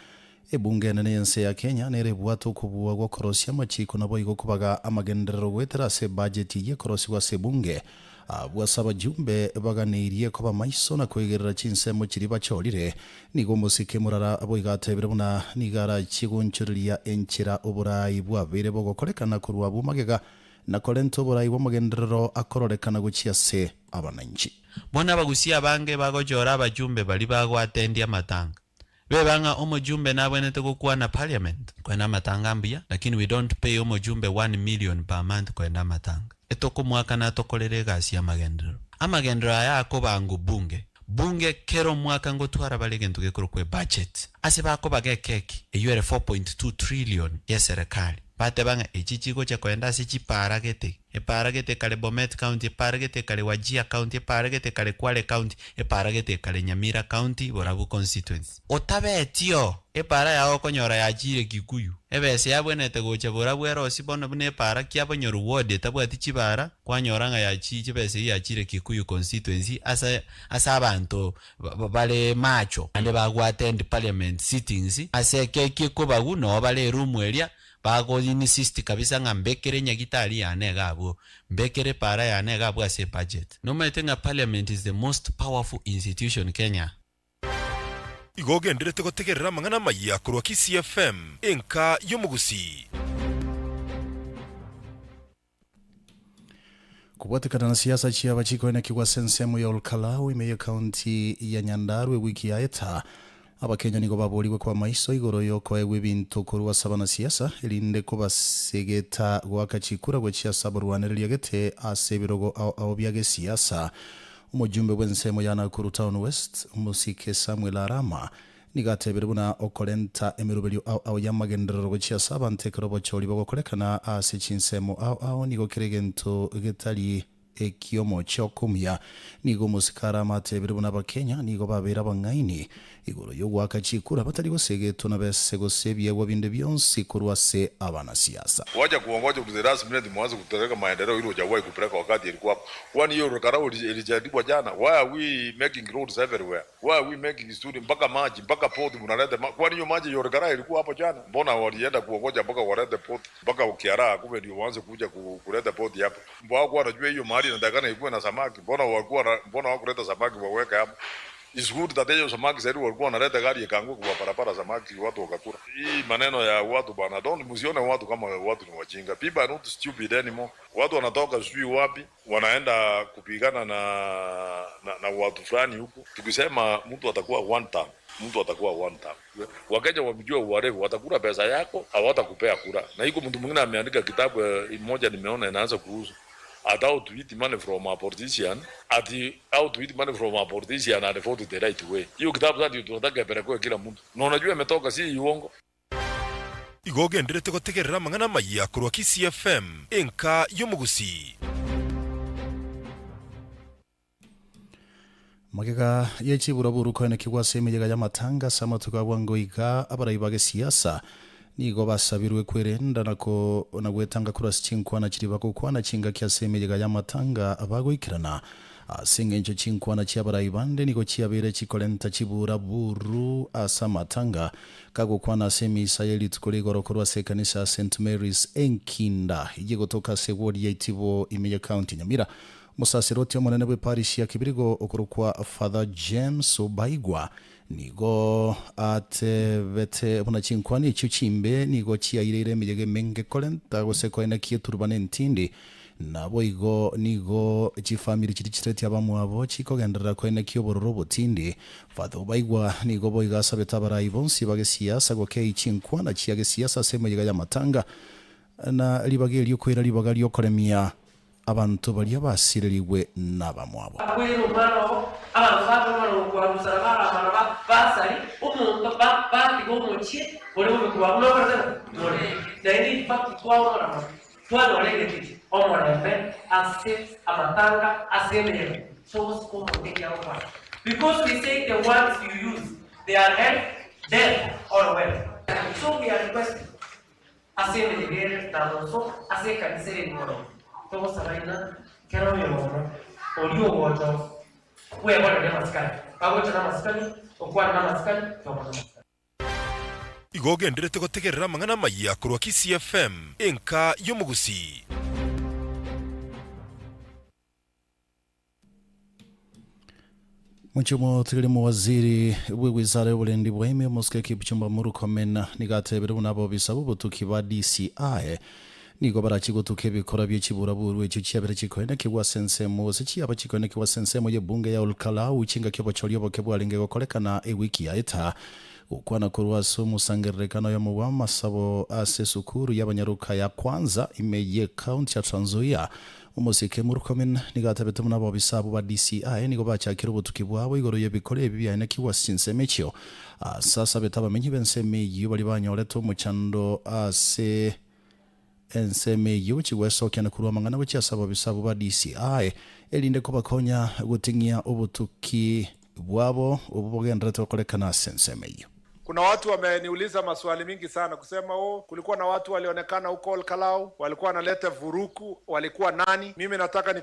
ebunge nene yense ya Kenya nere bwato kubuwa gwo korosia machiko nabo igo kubaga amagenderero gwetera se budget ye korosi wa se bunge bwasaba jumbe baganiriye ko bamaiso na kwegerera chinsemo kiri bacorire nigo musike Morara abo igatebere buna nigara kigunchuriria enchira oburayi bwabere bogokorekana kurwa bumagega na kolento oburayi bw'amagenderero akororekana gucia se abananchi bona bagusia bange bagojora abajumbe bali bagwatendia matanga bebanga omujumbe nabwenete gukwana parliament kwena matanga mbia lakini we don't pay omujumbe 1 million per month kwenda matanga etoko mwaka na tokolere gasi amagendero aya akobangu bunge kero mwaka ngotwara balegento gekoro kwe budget ase bako bage keki eyure 4.2 trillion ya serikali bate banga echichigo cha kwenda se chiparagete eparagete kale Bomet County eparagete kale Wajir County eparagete kale Kwale County eparagete kale Nyamira County Borabu constituency otabetio epara yao konyora ya Jire Kikuyu ebese yabwenete gocha Borabu erosi bono bune para kyabo nyoru ward tabwati chibara kwanyoranga ya chiche bese ya Jire Kikuyu constituency asa abantu bale macho ande bagwa attend parliament sittings ase keke ko baguno bale room area bago insist kabisa ngambekere nyagitali yane gabo mbekere para yane gabo ase budget no matter parliament is the most powerful institution Kenya. Igogenderete gutegerera mangana mayiya kurwa KISII FM enka yomugusi. Kubatikana na siasa chia bachiko ina kiwa sensemo ya Olkalau imeye county ya Nyandarua wiki ya eta abakenya nigo baburiwe kwa maiso igoro yoko ewe bintu kurwa sabana siasa elinde kuba segeta gwakachikura gwe chia saburwaniriye gete asebirogo au byage siasa umujumbe wensemo ya Nakuru Town West umusike Samuel Arama nigatebere buna okolenta emirubeli au yamagenderero gwe chia saba ntekero bocholi bogokorekana ase chinsemo au nigo kiregento getali ekiomo chokumia nigo musikara matebire buna bakenya nigo babera bangaini igoro yo gwaka chikura batari gosegetwa na bese gosebye gwa binde byonsi kurwase abana siasa wacha kuongoja kuzirasi mimi mwanzo kutereka maendeleo ili hujawahi kupeleka wakati ilikuwa kwani hiyo karao ilijadibwa jana. Why are we making roads everywhere? Why are we making student mpaka maji mpaka port mnaleta kwani hiyo maji hiyo karao ilikuwa hapo jana? Mbona walienda kuongoja mpaka walete port mpaka ukiara kumbe ndio waanze kuja kuleta port hapo? Mbona kwa anajua hiyo mahali inatakana ikuwe na samaki? Mbona wakuleta samaki waweka hapo? It's good that hiyo samaki sasa walikuwa wanaleta gari ikaanguka kwa barabara samaki watu wakakula. Hii maneno ya watu bana, don't msione watu kama watu ni wajinga. People are not stupid anymore. Watu wanatoka sijui wapi wanaenda kupigana na watu fulani huko. Tukisema mtu atakuwa one time. Wakenya wamjua uwarevu, watakula pesa yako, hawatakupea kura. Na hiko mtu mwingine ameandika kitabu mmoja nimeona inaanza kuhusu how to eat money from a politician, how to eat money from a politician and vote the right way. Hiyo kitabu sasa tunataka pelekwe kila mtu. Na unajua imetoka si uongo. Igoge ndirete gutegerera mangana maya kurwa KISII FM enka yomugusi. Magega yechiburaburu kwene kigwase imijega y'amatanga sama tukabwango iga abarayibage siasa nigo basabirwe kwerenda nako nagwetanga kurasi chinkwana chiribako kwana chinga kyasemejega y'amatanga abagoikirana asengenjo chinkwana chiabarayibande niko chiabere chikolenta chibura buru asamatanga kago kwana semisa yelituko ligorokorwa sekanisa St Mary's Enkinda igigotoka sewodi yaitibo Imi County Nyamira musasiroti omonene bwe parish ya Kibirigo okurukwa Father James Obaigwa nigo atebete buna chinkwani chuchimbe nigo chiairire mijege menge kolenta goseko ena kieturbane ntindi nabo igo nigo chifamily chiti chireti abamu abo chikogendera ko ena kiobororo botindi Father Obaigwa nigo boiga sabeta barayi bonsi bage siasa go kei chinkwana chiage siasa semejega ya matanga na libage lyokwera libaga lyokoremia abantu bali abasiririwe n'abamwabo abwero maro abantu bamaro kwa musarama abantu basari umuntu bati go muchi bole kwa uno bazana bole dai fact kwa uno twa dole ngeti omora fe ase amatanga asemeye so what's going to take care of because we say the words you use they are health death or wealth so we are requesting asemeye gere taroso ase kanisere ngoro togo saraina kero yomo olio wojo we bwana na maskani bago na maskani okwa na maskani togo Igoge ndirete gutegerera mangana maya kurwa KISII FM enka yomugusi. Muchumo tirimo waziri w'wizara y'uburendi bw'ime muske kibuchumba murukomena nigatebere bunabo bisaba butuki ba DCI nigo barachigotuke bikora by'kiburaburu icyo cyabere kikoenda kigwa sensemo se cyaba kikoenda kigwa sensemo ye bunge ya Olkala ucinga kyobo cholyobo kebwalinge gokolekana ewiki ya eta ukwana kurwaso musangerekano ya muwa masabo asesukuru y'abanyaruka ya kwanza imeye county ya Trans Nzoia umusike murukomena nigatabete munabo bisabu ba DCI nigo bachakira ubutuki bwabo igoro yebikore bibiyane kigwa sensemekyo sasa betaba menyi benseme yibali banyoleto muchando ase enseme yuchi wesokyana kurwa mangana buchi asaba bisabu ba DCI elinde ko bakonya gutingia ubutuki bwabo ubugendera tokolekana senseme yo. Kuna watu wameniuliza maswali mingi sana kusema kulikuwa na watu walionekana huko Olkalau walikuwa wanaleta vuruku walikuwa nani. Mimi nataka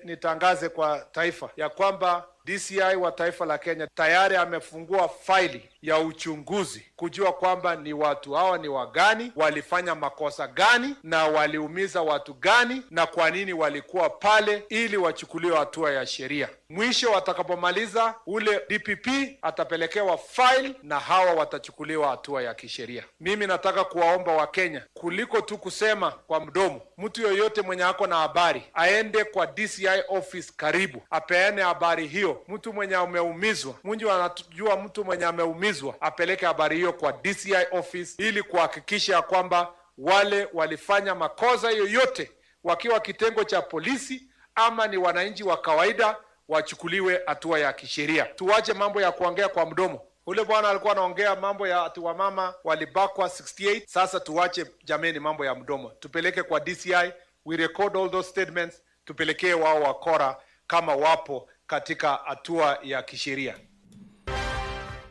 nitangaze kwa taifa ya kwamba DCI wa taifa la Kenya tayari amefungua faili ya uchunguzi kujua kwamba ni watu hawa ni wagani, walifanya makosa gani na waliumiza watu gani na kwa nini walikuwa pale ili wachukuliwe hatua ya sheria. Mwisho watakapomaliza ule DPP atapelekewa file na hawa watachukuliwa hatua ya kisheria. Mimi nataka kuwaomba Wakenya kuliko tu kusema kwa mdomo, mtu yoyote mwenye ako na habari aende kwa DCI office karibu apeane habari hiyo. Mtu mwenye ameumizwa, Mungu anajua mtu mwenye ameumizwa, apeleke habari hiyo kwa DCI office ili kuhakikisha kwamba wale walifanya makosa yoyote wakiwa kitengo cha polisi ama ni wananchi wa kawaida wachukuliwe hatua ya kisheria. Tuache mambo ya kuongea kwa mdomo. Ule bwana alikuwa anaongea mambo ya ati wamama walibakwa 68. Sasa tuache jameni mambo ya mdomo. Tupeleke kwa DCI, we record all those statements tupelekee wao wakora kama wapo katika hatua ya kisheria.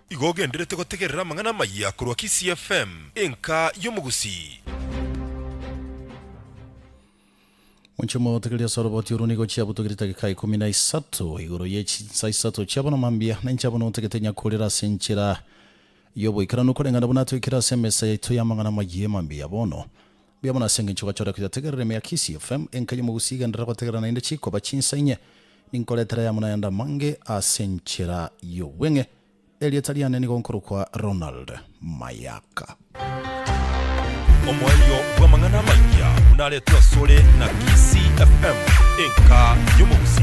Igogenderete gutegerera mang'ana maya kurwa KISII FM enka yomugusi. Munchimo tegelia soroboti urunigo chiabu tugirita gikai 13 igoro yechi saisato chiabono mambia na nchabono tegetenya kurira senchira yobo ikarano kurengana bonato ikira semesa yaito yamangana magiye mambia bono biabona senge chuka chora kutegerere me KISII FM enka yomugusiga ndara kutegerana inde chiko bachinsainye ninkoletera yamuna yanda mange asenchira yowenge Elietaliane ni gonkoro kwa Ronald Mayaka. Omwelio wa mang'ana maya unaletwa sole na KISII FM enka yomugusi.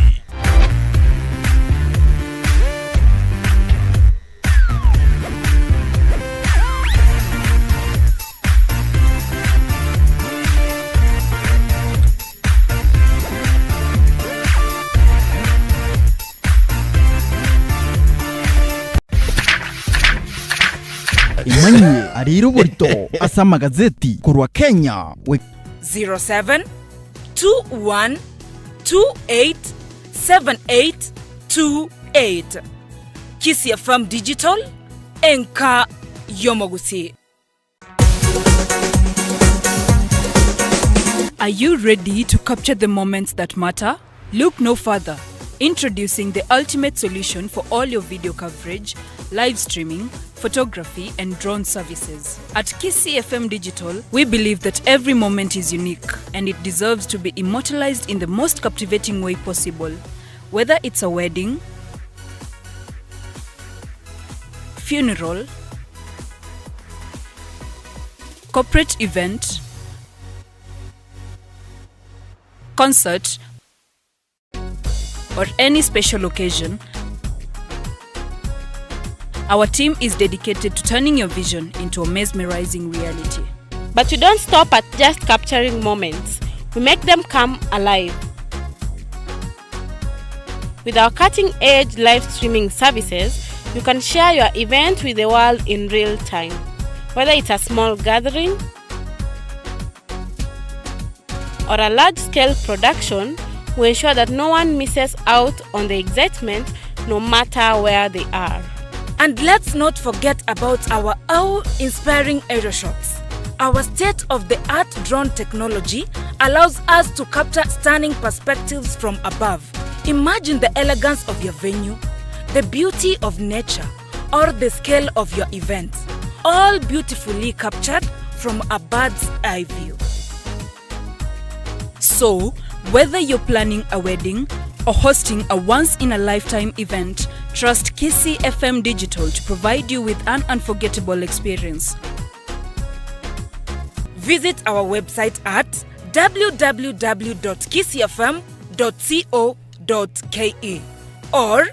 Imanye ariro burito asa magazeti kurwa Kenya 0721287828 KISII FM Digital enka yomogusi. Are you ready to capture the moments that matter? Look no further. Introducing the ultimate solution for all your video coverage, live streaming, photography and drone services. At KISII FM Digital, we believe that every moment is unique and it deserves to be immortalized in the most captivating way possible. Whether it's a wedding, funeral, corporate event, concert, or any special occasion, our team is dedicated to turning your vision into a mesmerizing reality. But we don't stop at just capturing moments. We make them come alive. With our cutting-edge live streaming services, you can share your event with the world in real time. Whether it's a small gathering or a large-scale production, we ensure that no one misses out on the excitement, no matter where they are. And let's not forget about our awe-inspiring aerial shots. Our state-of-the-art drone technology allows us to capture stunning perspectives from above. Imagine the elegance of your venue, the beauty of nature, or the scale of your event, all beautifully captured from a bird's eye view. So, whether you're planning a wedding or hosting a once-in-a-lifetime event, trust KISII FM Digital to provide you with an unforgettable experience. Visit our website at www.kisifm.co.ke or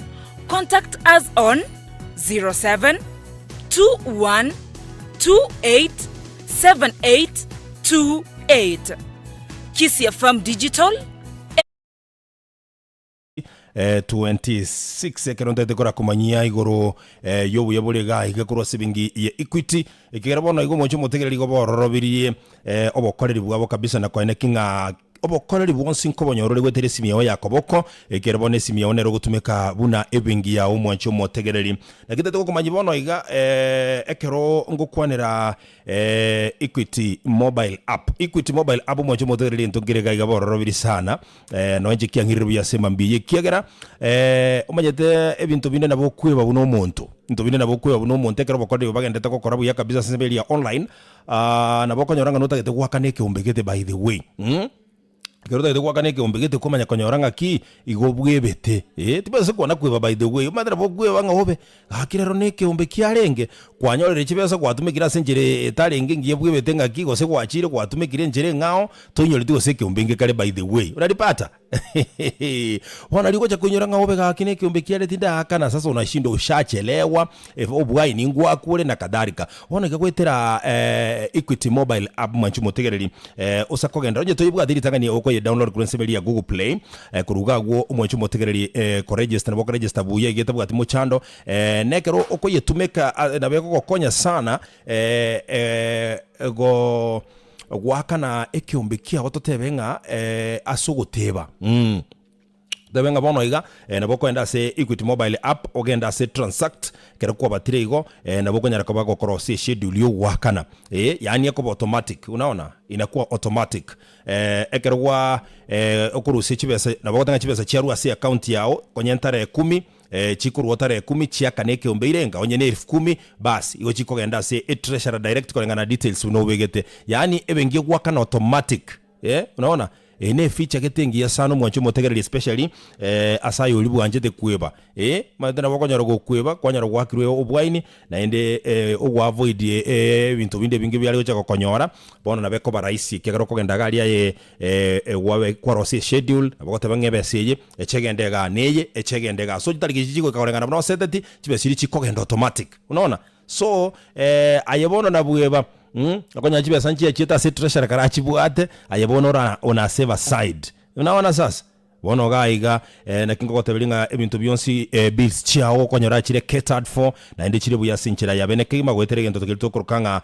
contact us on 0721287828. KISII FM Digital 26 ekeronte tekora kumanyia igoro yobu yaburega igekoro sibingi ye Equity ikigera bono igo mocho mutegereri go bororobirie obokoreri bwabo kabisa na kwene kinga obokoreri bwonsi nkobonyorore gwetere simio yakoboko ekerebone simio nero gutumika buna ebingi ya umwancho mutegereri nakitete kumanyi bono iga ekero ngokwanera Equity mobile app umwancho mutegereri ntogirega iga bororobiri sana no enje kiangiriru ya sema mbiye kiagera umanyete ebintu bine nabo kweba buno omuntu ntobine nabo kweba buno omuntu ekero bokoreri bagendete kokora buya kabisa sembeli ya online nabo konyoranga notagete gwakaneke umbegete by the way Kero da kwa kaneke ombegete komanya konyoranga ki igobwebete tibase kuona kweba by the way madara bogwe banga hobe akirero neke ombe kiarenge kwanyorere kibesa kwatumikira senjere etarenge ngiye bwebete ngaki gose kwachire kwatumikire njere ngao tonyore tigose ke ombenge kale by the way unalipata wana liko cha konyoranga hobe gakineke ombe kiare tinda akana sasa unashindo ushachelewa obwai ningwa kule na kadhalika wana gakwetera Equity mobile app manchu motegereri usakogenda onye toyibwa diritangani oko ye download kuri nsebeli ya Google Play kuruga gwo umwenchu motegereri ko register nabo register buye geta bwati muchando nekero okoye tumeka na beko konya sana go gwakana ekiombe kiao totebenga asogoteba dabenga bono iga nabo kwenda ase Equity mobile app ogenda ase transact kero kwa batire igo nabo konyara kwa gokoro ase schedule yo wakana yani eko automatic unaona inakuwa automatic ekero kwa okuru ase chibesa nabo gotanga chibesa chiaru ase account yao konyentare 10 chikuru otare 10 chiaka neke ombeire onye ne 10,000 basi igo chiko genda ase treasurer direct kolengana details unobegete yani ebengie wakana automatic unaona ene feature ketengia sana mwancho motegereri especially asayo libu anjete kueba madana bakonyara gokueba kwanyara gwakirwe obwaini na ende ogwa avoid bintu binde bingi byali ocha gokonyora bono nabeko baraisi kegero kogenda gali wawe kwarose schedule abagote bangebe seye echegendega neye echegendega so tariki chigo kaorengana no setati chibesiri chikogenda automatic unaona so ayebono na bueba akonya chibe sanchi chita se treasure karachi buate ayebono ona save aside unaona sasa bono gaiga na kingo tebelinga ebintu byonsi bills chiao konyora chire catered for na ende chire buya sinchira yabene kima gwetere gento tokilito kurukanga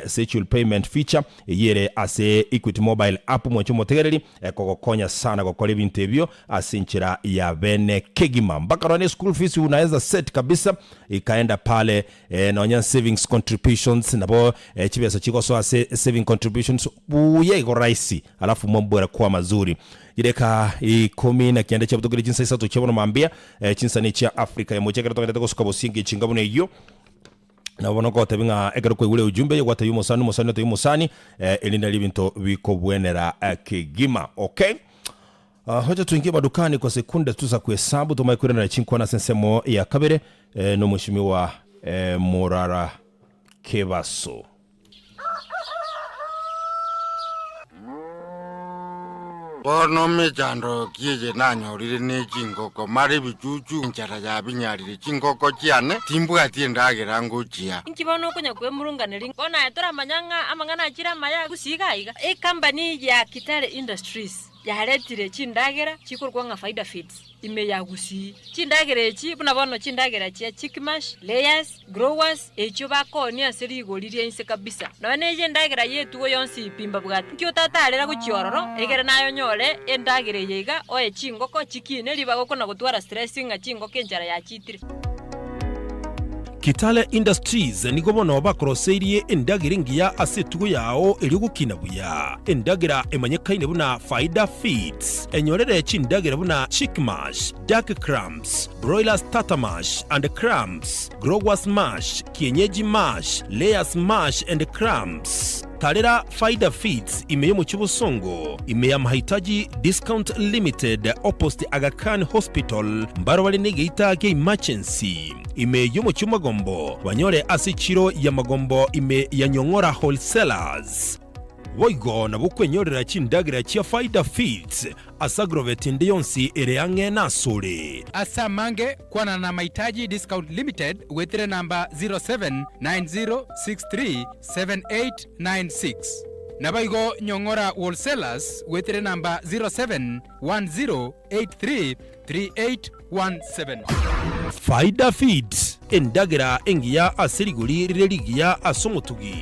secure payment feature yere ase Equity mobile app mwacho motegereri kogokonya sana gokora ebintu ebyo asinchira yabene kigima mpaka school fees unaweza set kabisa ikaenda pale naonya savings contributions nabo chibesa chiko so ase saving contributions buye go raisi alafu mbora kwa mazuri ireka 10 na kiende cha butogere jinsa isa tuchebono mambia chinsa ni cha Afrika ya mochekera tokende ko sukabo singi chingabune iyo na bono ko tebinga egero ko ule ujumbe yogwata yumo sanu to yumo sani elinda libinto bikobwenera kigima okay. Hoja tuingie madukani kwa sekunde tu za kuhesabu tumaikure na chinkwa na sensemo ya kabere no mheshimiwa Morara Kebaso. Bono mechando kieje nanyorire ne chingoko mari bichuchu nchara ya binyarire chingoko chiane timbu atiendagera ngochia inkibono kunya kwe murunganiri bona etora manyanga amangana achira maya gusiga iga company ya Kitale Industries yaretire chindagera chikurwa nga faida feeds ime yagusi chindagera echi buna bono chindagera chia chickmash layers growers echo bakoni aseri igoririe inse kabisa none je ndagera yetu yonsi ipimba bwati nkyo tatarera guchiororo egera nayo nyore endagera yega oye chingoko chikine libago kona gutwara stressing achingoko enjara ya chitire Kitale Industries nigo bono bakoroseirie endagiringia asetugo yao eri gukina buya endagira emanyekaine buna faida feeds enyorere chindagira buna chick mash dark crumbs broiler starter mash and crumbs growers mash kienyeji mash layers mash and crumbs Tarera Faida Feeds imeyo mu Kibusongo imeya mahitaji Discount Limited opposite Aga Khan Hospital mbaro wali negeita ke emergency imeyo mu Kimagombo wanyore asichiro ya Magombo ime ya Nyongora Wholesalers Woigo na bukwenyorera chindagira chia Faida Feeds asagrovet ndiyonsi ereange na sore asamange kwana na mahitaji Discount Limited wetire namba 0790637896 nabaigo Nyongora Wholesalers wetire namba 0710833817 Faida Feeds endagira engia aseriguri religia asomotugi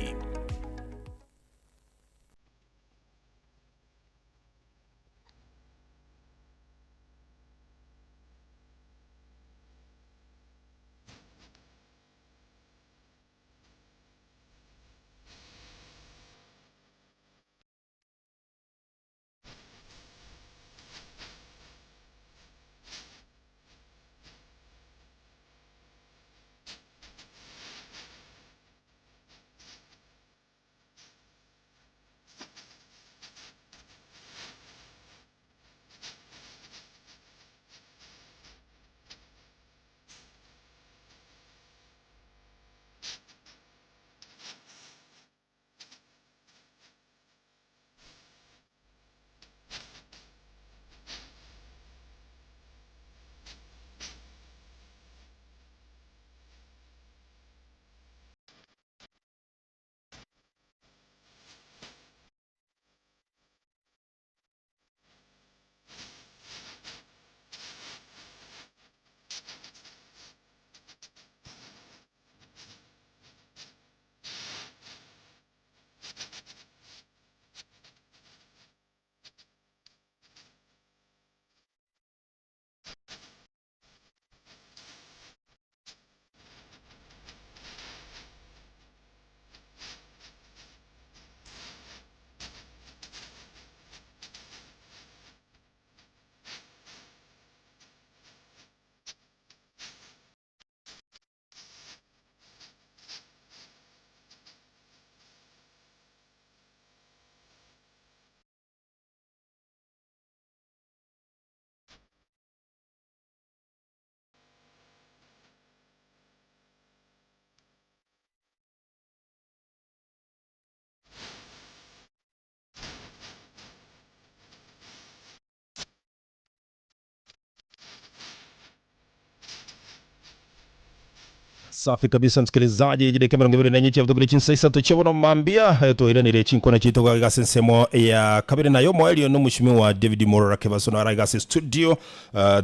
Safi kabisa msikilizaji, jide kamera ngibiri na nyichi avutuguri chinsaisa tuchibono mambia tuiranire chinkona chito kwa gase nsemo ya kabiri na yomo elio no mushimi wa David Morora kebaso no araiga studio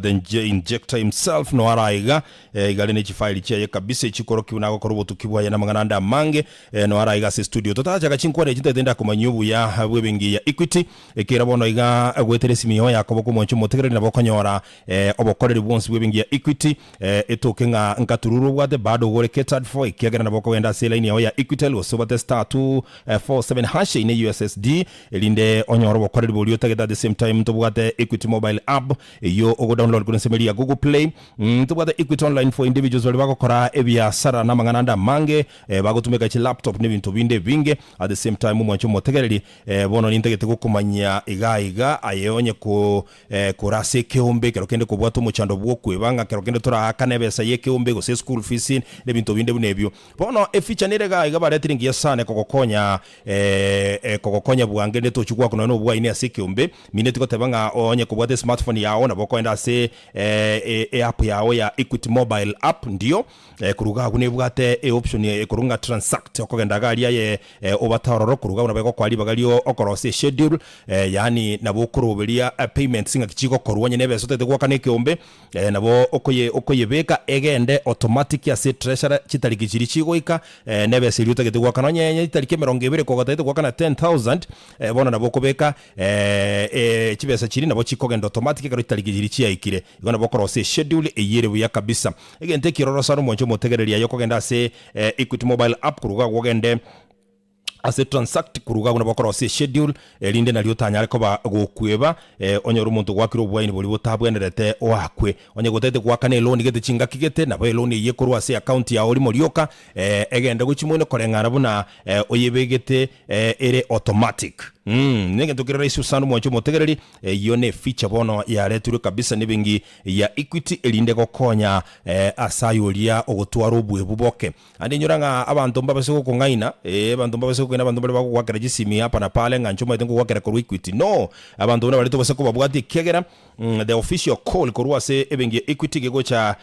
the injector himself no araiga igale ne chifaili chia kabisa chikoro kiunako korobo tukibwa yana mangananda mange no araiga studio totacha gachinkona chito tenda kumanyubu ya webingi ya Equity ekirabono iga gweteresi miyo ya koboko moncho motegere na bokonyora obokoreri bonsi webingi ya Equity etokenga nkatururu bwate bado gore catered for ikiagera na boko wenda se line ya Equitel osobate star 247 hash ine USSD elinde onyoro bokoreri bolio tageta the same time to bwate Equity mobile app yo ogo download kuna semeli ya Google Play to bwate Equity online for individuals wali bakokora ebyasara na mangananda mange bagotumeka chi laptop n'ibintu binde binge at the same time mwancho motegereri bono nintegete gukumanya iga ayonye ko kurase keombe kerokende ko bwato muchando bwokwebanga kerokende tora kanebesa yekeombe go school fees nebintu binde bunebyo bono feature nirega igabaretringi sana kokokonya bwange neto chukwa kuno no bwa ine asekeombe mineti kotebanga onye ko bwate smartphone yawo na bokoenda se app yawo ya Equity mobile app ndio kuruga kune bwate option kurunga transact okogenda gali ye obataroro kuruga unabeko kwali bagalio okorose schedule yani nabo kurubelia payment singa kichiko korwanye nebeso tete kwa kanekeombe nabo okoye beka egende automatic ya se treasurer chitariki chiri chigoika nebese liuta gete kwa kanonye itariki 20 kwa gatete kwa kana 10000 bona nabo kobeka chibesa chiri nabo chikogenda automatic karo itariki chiri chiaikire igona bokorose schedule eyere buya kabisa egente kiroro saro moncho motegereria yokogenda se Equity mobile app kuruga gogende ase transact kuruga kuna bakora ose schedule linde na liota nyare ko ba gokweba onyo rumuntu gwakiro bwaini boli botabwenerete wakwe onye gotete gwakane loan gete chinga kigete na bo loan ye korwa ase account ya oli molioka egenda guchimone korengana buna oyebegete ere automatic nenge tukirera isu sanu mwancho motegereri yone feature bono ya returu kabisa nibengi ya Equity elinde gokonya asayolia ogotwara obwebu boke andi nyoranga abantu mbabase ko ngaina abantu mbabase ko abantu bali bagwakera gisimi hapa na pale ngancho mwe tengo gwakera ko Equity no abantu bana bali to base ko babwati kegera the official call korwa se ebengi ya Equity gegocha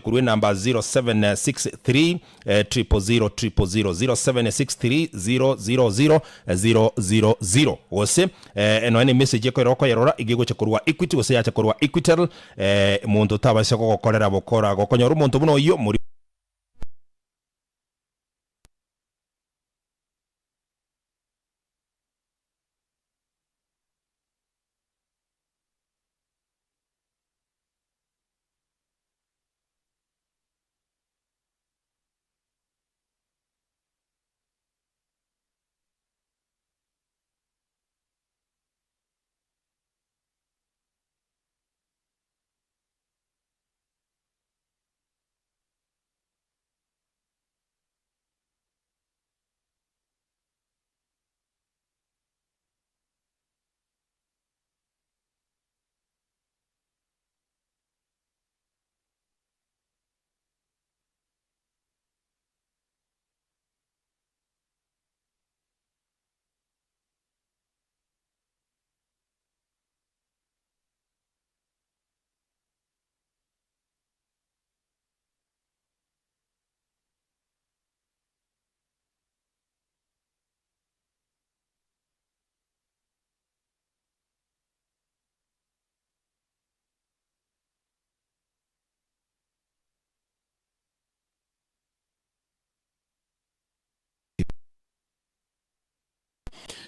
kurwe number 0763 000 0763 000 ose eno ene message ko roko yerora igego chakurwa Equity ose ya chakurwa Equitel muntu tabasha ko gukorera bokora gokonyora umuntu buno iyo muri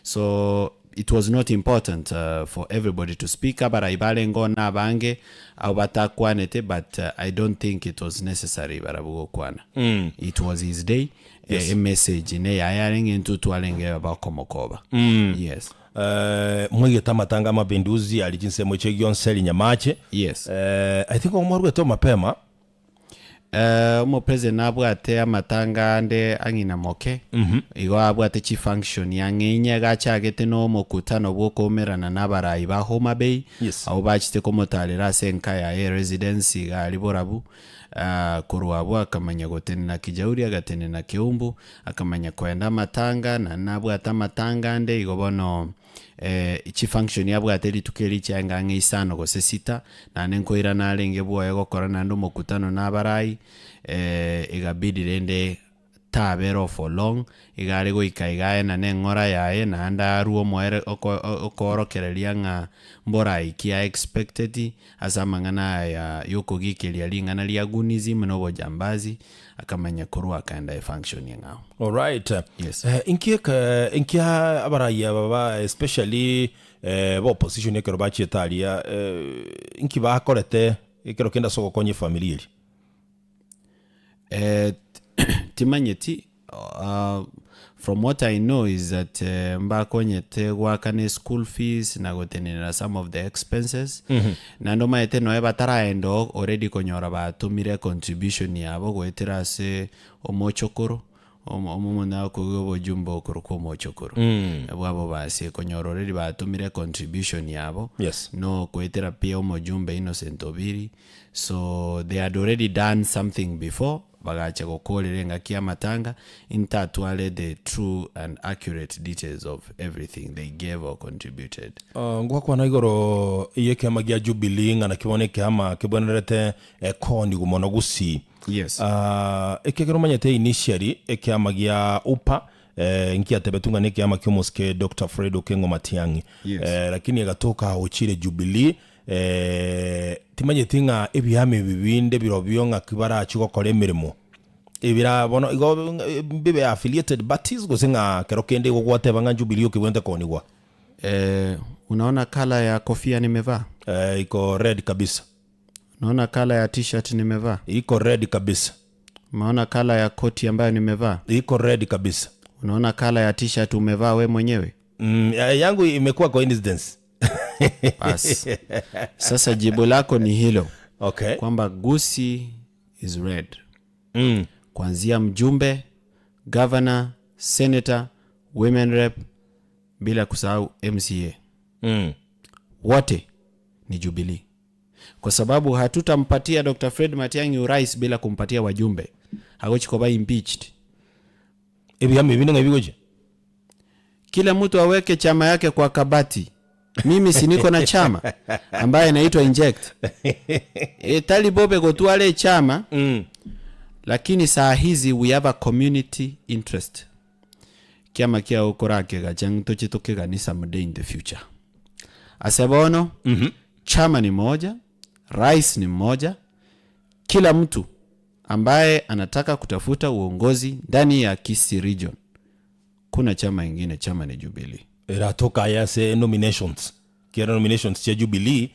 so it was not important for everybody to speak up, but aibale ngona bange au batakwanete, but I don't think it was necessary barabugo kwana. It was his day. Yes. A message ne yayaring into twalenge about komokoba. Yes. Mwege tamatanga mapinduzi alijinse mweche gyonseli nyamache. Yes. I think omorwe to mapema mo president abwate amatanga ande angina moke igo abwate chi function yanginya gachagete no mokutano bwokomerana nabarayi ba Homa Bay abo bachite ko motalera senka ya residency ga liborabu kuruabu akamanya gotenena kijauri agatene na kiumbu akamanya kwenda matanga na nabwata matanga ande igo bono chi function yabwateri tukeri changa ngisano go sesita na nenkoira nalenge bwoye gokora nando mokutano nabarai igabidi rende tabero for long igari go ikaigae na nengora yae na anda ruo moere okorokereria nga mbora ikia expected asamangana ya yoko gikelia lingana lia gunism no jambazi akamanya kurua akaenda function yangao. All right. Yes. Inkia abaraya baba especially opposition yekero bachi etalia inki bakorete ikero kenda soko konye familia. Timanyeti from what I know is that mbakonyete wakane school fees na gotenera some of the expenses na ndo maete no ebatara endo already konyora batumire contribution yabo gwetera se omochokoro omumuna kugobo jumbo okuruko omochokoro bwabo base konyora already batumire contribution yabo no gwetera pia omojumbe Innocent Obiri, so they had already done something before bagacha gokolere ngakia matanga intatwale the true and accurate details of everything they gave or contributed. Ngwa kwa naigoro yeke magia Jubilee ngana kiboneke ama kibonerete ekoni gumono gusi. Yes. Ekegero manyete initially eke magia upa nkia tebetunga neke ama kiomoske Dr. Fredo Kengo Matiangi. Yes. Lakini agatoka ochire Jubilee timanye tinga ebihame bibinde birobyo nga kibara chigokore mirimo ebira bono igo bibe affiliated parties gosenga kerokende gogwate banga Jubilee okibwente konigwa. Unaona kala ya kofia nimevaa? Iko red kabisa. Unaona kala ya t-shirt nimevaa? Iko red kabisa. Unaona kala ya koti ambayo nimevaa? Iko red kabisa. Unaona kala ya t-shirt umevaa we mwenyewe? Yangu imekuwa coincidence. Bas. Sasa jibu lako ni hilo. Okay. Kwamba Gusii is red. Kuanzia mjumbe, governor, senator, women rep, bila kusahau MCA. Wote ni Jubilee. Kwa sababu hatutampatia Dr. Fred Matiang'i urais bila kumpatia wajumbe. Hagochi kwa impeached. Ebihame binanga bigoje. Kila mtu aweke chama yake kwa kabati. Mimi siniko na chama ambaye inaitwa Inject. Talibobe gotuale chama. Lakini saa hizi we have a community interest. Kiama kia ukorake gachang tochitoke ganisa someday in the future. Asebono, chama ni moja, rais ni moja, kila mtu ambaye anataka kutafuta uongozi ndani ya KISII region. Kuna chama ingine, chama ni Jubilee. Iratoka ya se nominations. Kira nominations ya Jubilee,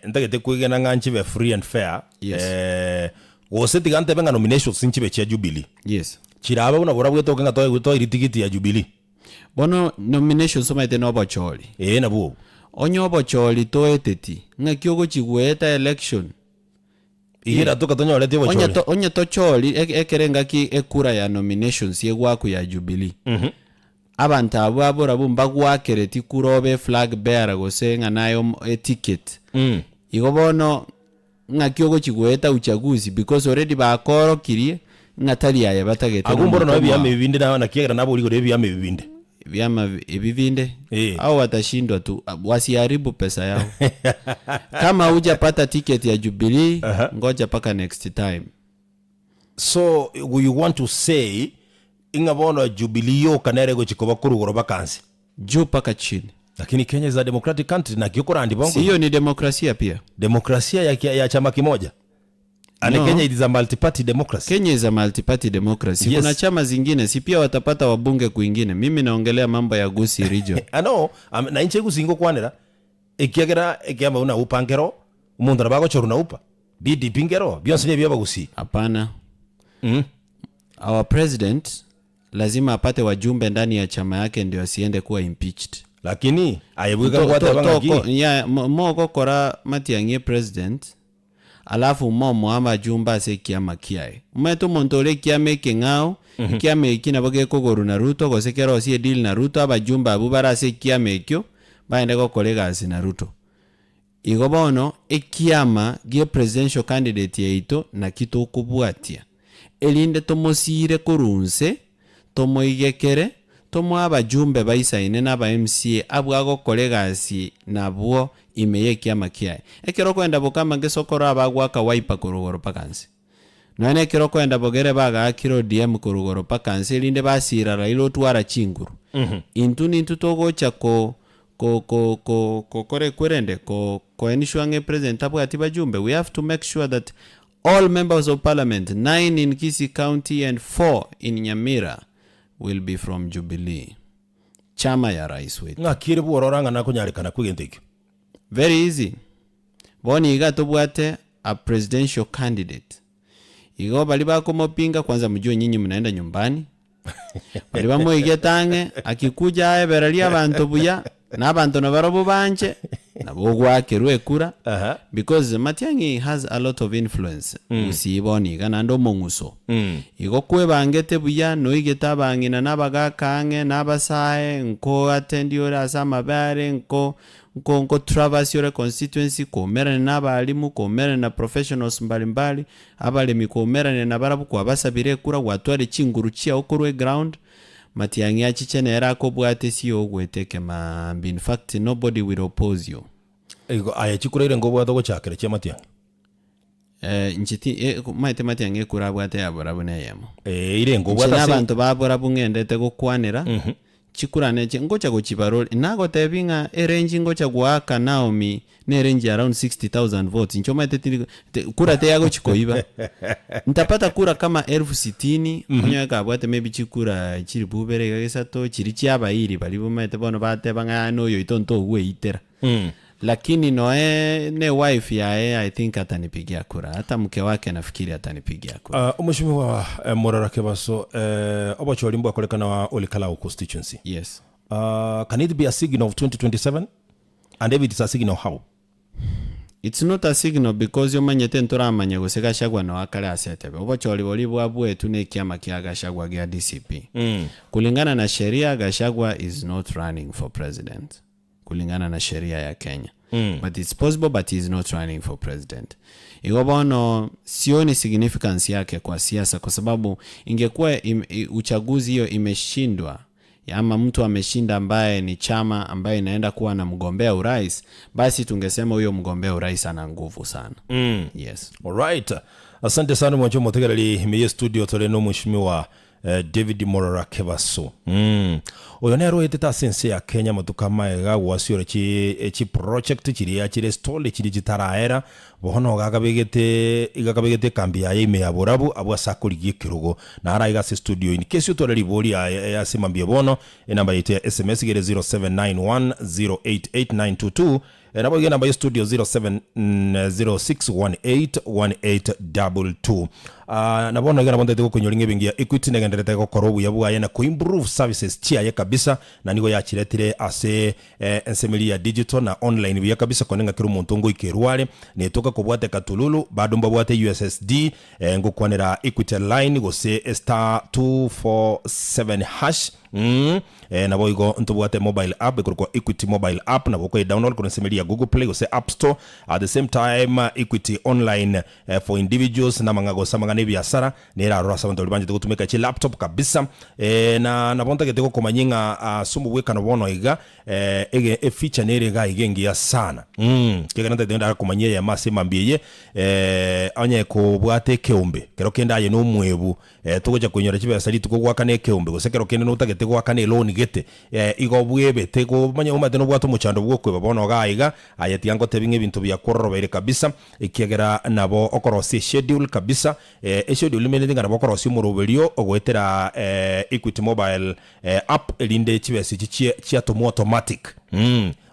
ndagete kwigena nganchibe free and fair. Yes. Woseti gante benga nominations nchibe cha Jubilee. Yes. Chiraba una bora bwetoke nga toy iritikiti ya Jubilee. Bono nominations somaite no bocholi. Na buo. Onyo bocholi toeteti. Nga kyogo chigweta election. Igira toka tonyo lete bocholi. Onyo to choli ekerenga ki ekura ya nominations yegwaku ya Jubilee. Abantu abo abora bumba gwakereti kurobe flag bearer gosenga nayo ticket. Igobono nga kyogo chigweta uchaguzi because already bakoro kirie ngatali yaye batagete. Agumboro no byame bibinde na kiera nabo uri gore byame bibinde. Vyama ibivinde au watashindwa tu wasiharibu pesa yao. Kama hujapata ticket ya Jubilee ngoja paka next time. So you want to say ingabono Jubilee yo kanere go chikoba kurugoro bakansi juu paka chini. Lakini Kenya is a democratic country na kiokora ndibongo. Hiyo ni demokrasia pia. Demokrasia ya chama kimoja. No. Kenya is a multi-party democracy. Kenya is a multi-party democracy. Yes. Kuna chama zingine si pia watapata wabunge kuingine. Mimi naongelea mambo ya Gusii region. No, na inche Gusii ngo kwanera. Ekiagera ekiamba una upangero, umuntu rabago choruna upa. BDP ngero, byonse bya Gusii. Hapana. Our president lazima apate wajumbe ndani ya chama yake ndio asiende kuwa impeached. Lakini ayebuka kwata bangagi. Ya moko kora Matiang'i president. Alafu momo ama jumba se kiama kiae. Umeto montole kiame kengao, kiame kina boge kogoru na Ruto, gosekero si deal na Ruto, aba jumba abubara se kiame kyo, baende ko kolega si na Ruto. Igobono, kiama gie presidential candidate ya ito na kito kubuatia. Elinde tomosire kurunse, tomo igekere, tomwa abajumbe baisaine n'aba MCA abwago kolegasi nabwo imeye kiama kiae ekero kwenda bokama ngesokoro abagwaka wiper kurugoro pakansi nane ekero kwenda bogere baga kiro DM kurugoro pakansi linde basira railo twara chinguru intu togocha ko kore kwerende ko enishwange president abwati bajumbe. We have to make sure that all members of parliament, 9 in KISII County and 4 in Nyamira, will be from Jubilee. Chama ya rais wetu. Ngakire buororanga na kunyarikana kwigenteke. Very easy. Boni iga tobwate a presidential candidate. Igo bali bako mopinga kwanza mjue nyinyi mnaenda nyumbani. Bali bamo igetange akikuja aeberalia abantu buya n'abantu nabarobo banje nabo gwakirwe kura because Matiang'i has a lot of influence usiboni kana ndo monguso igo kwebangete buya no igetabangina nabagakange nabasae nko atendiora samabare nko traverse your constituency komera n'abalimu komera na professionals mbalimbali abalemi komera na barabu kwa basabire kura watware chinguru chia okorwe ground. Matiang'i achichene era ko bwate siyo gweteke mambi. In fact nobody will oppose you. Ego aya chikurere ngo bwate go chakere che Matiang'i. Nchiti maite Matiang'i kura bwate abora bune yemo. Ire ngo bwate abantu babora bungendete go kwanira. Chikurane ngocha go chibarol nago tebinga range ngocha gwaka Naomi ne range around 60,000 votes nchoma tete kura te yago chikoiba ntapata kura kama 60,000 onyoka bwate maybe chikura chiri bubere gagesato chiri chiaba iri bali bumete bono bate banga no yo itonto we itera lakini ne wife yae I think atanipigia kura hata mke wake nafikiri atanipigia kura. Umushimiwa Morara Kebaso obochori mbo akolekana wa Olikalau constituency. Yes. Can it be a signal of 2027 and if it is a signal how? It's not a signal because yomanyete ntoramanya guseka shagwa no akale asetebe obochori boli bwabwe tune kiama kya Gashagwa gya DCP. Kulingana na sheria Gashagwa is not running for president. Kulingana na sheria ya Kenya. But it's possible but he is not running for president. Igobono sioni significance yake kwa siasa kwa sababu ingekuwa uchaguzi hiyo imeshindwa ama mtu ameshinda ambaye ni chama ambaye inaenda kuwa na mgombea urais basi tungesema huyo mgombea urais ana nguvu sana. Yes. All right. Asante sana mwanjo motegerali meye studio tole no mheshimiwa David Morara Kebaso. Oyo nero eteta sense ya Kenya matukama ega wasio chi project chiri ya chire stole chiri gitaraera bohono gagabegete kambi ya ime ya borabu abwa sakuri gikirugo na ara iga studio in case utore libori ya simambie bono enamba yite SMS gere 0791088922 nabo gena ba studio 0706181822 nabona gena bonde kunyolinge bingia Equity negenderete ko korobu yabuya na ku improve services chia ya kabisa na nigo yachiretire ase ensemeli ya digital na online biya kabisa konenga kiru muntu ngo ikerwale netoka kubwate katululu bado mbabwate USSD ngokwanera Equity line go se *247# nabo igo ntubwate mobile app ikurwa Equity mobile app nabo ko download kuna semeli ya Google Play go se App Store at the same time Equity online for individuals na mangago samangane biasara nera rasa bantu libanje tukutumeka chi laptop kabisa na nabonta keteko komanyinga sumu weka no bono iga ege feature nere ga igengia sana kegana ndenda komanyia ya mase mambiye anye ko bwate keombe kero kenda ye no mwebu tugoja kunyora chibe sali tukugwaka ne keombe gosekero kende no tagete gwaka ne loan gete igo bwebe tego manya umate no bwato muchando bwokwe babono ga iga ayati ango tebinge bintu bya korobere kabisa ikigera nabo okorosi schedule kabisa schedule mene ngana bokorosi muroberio ogwetera Equity mobile app elinde chibesi chia to automatic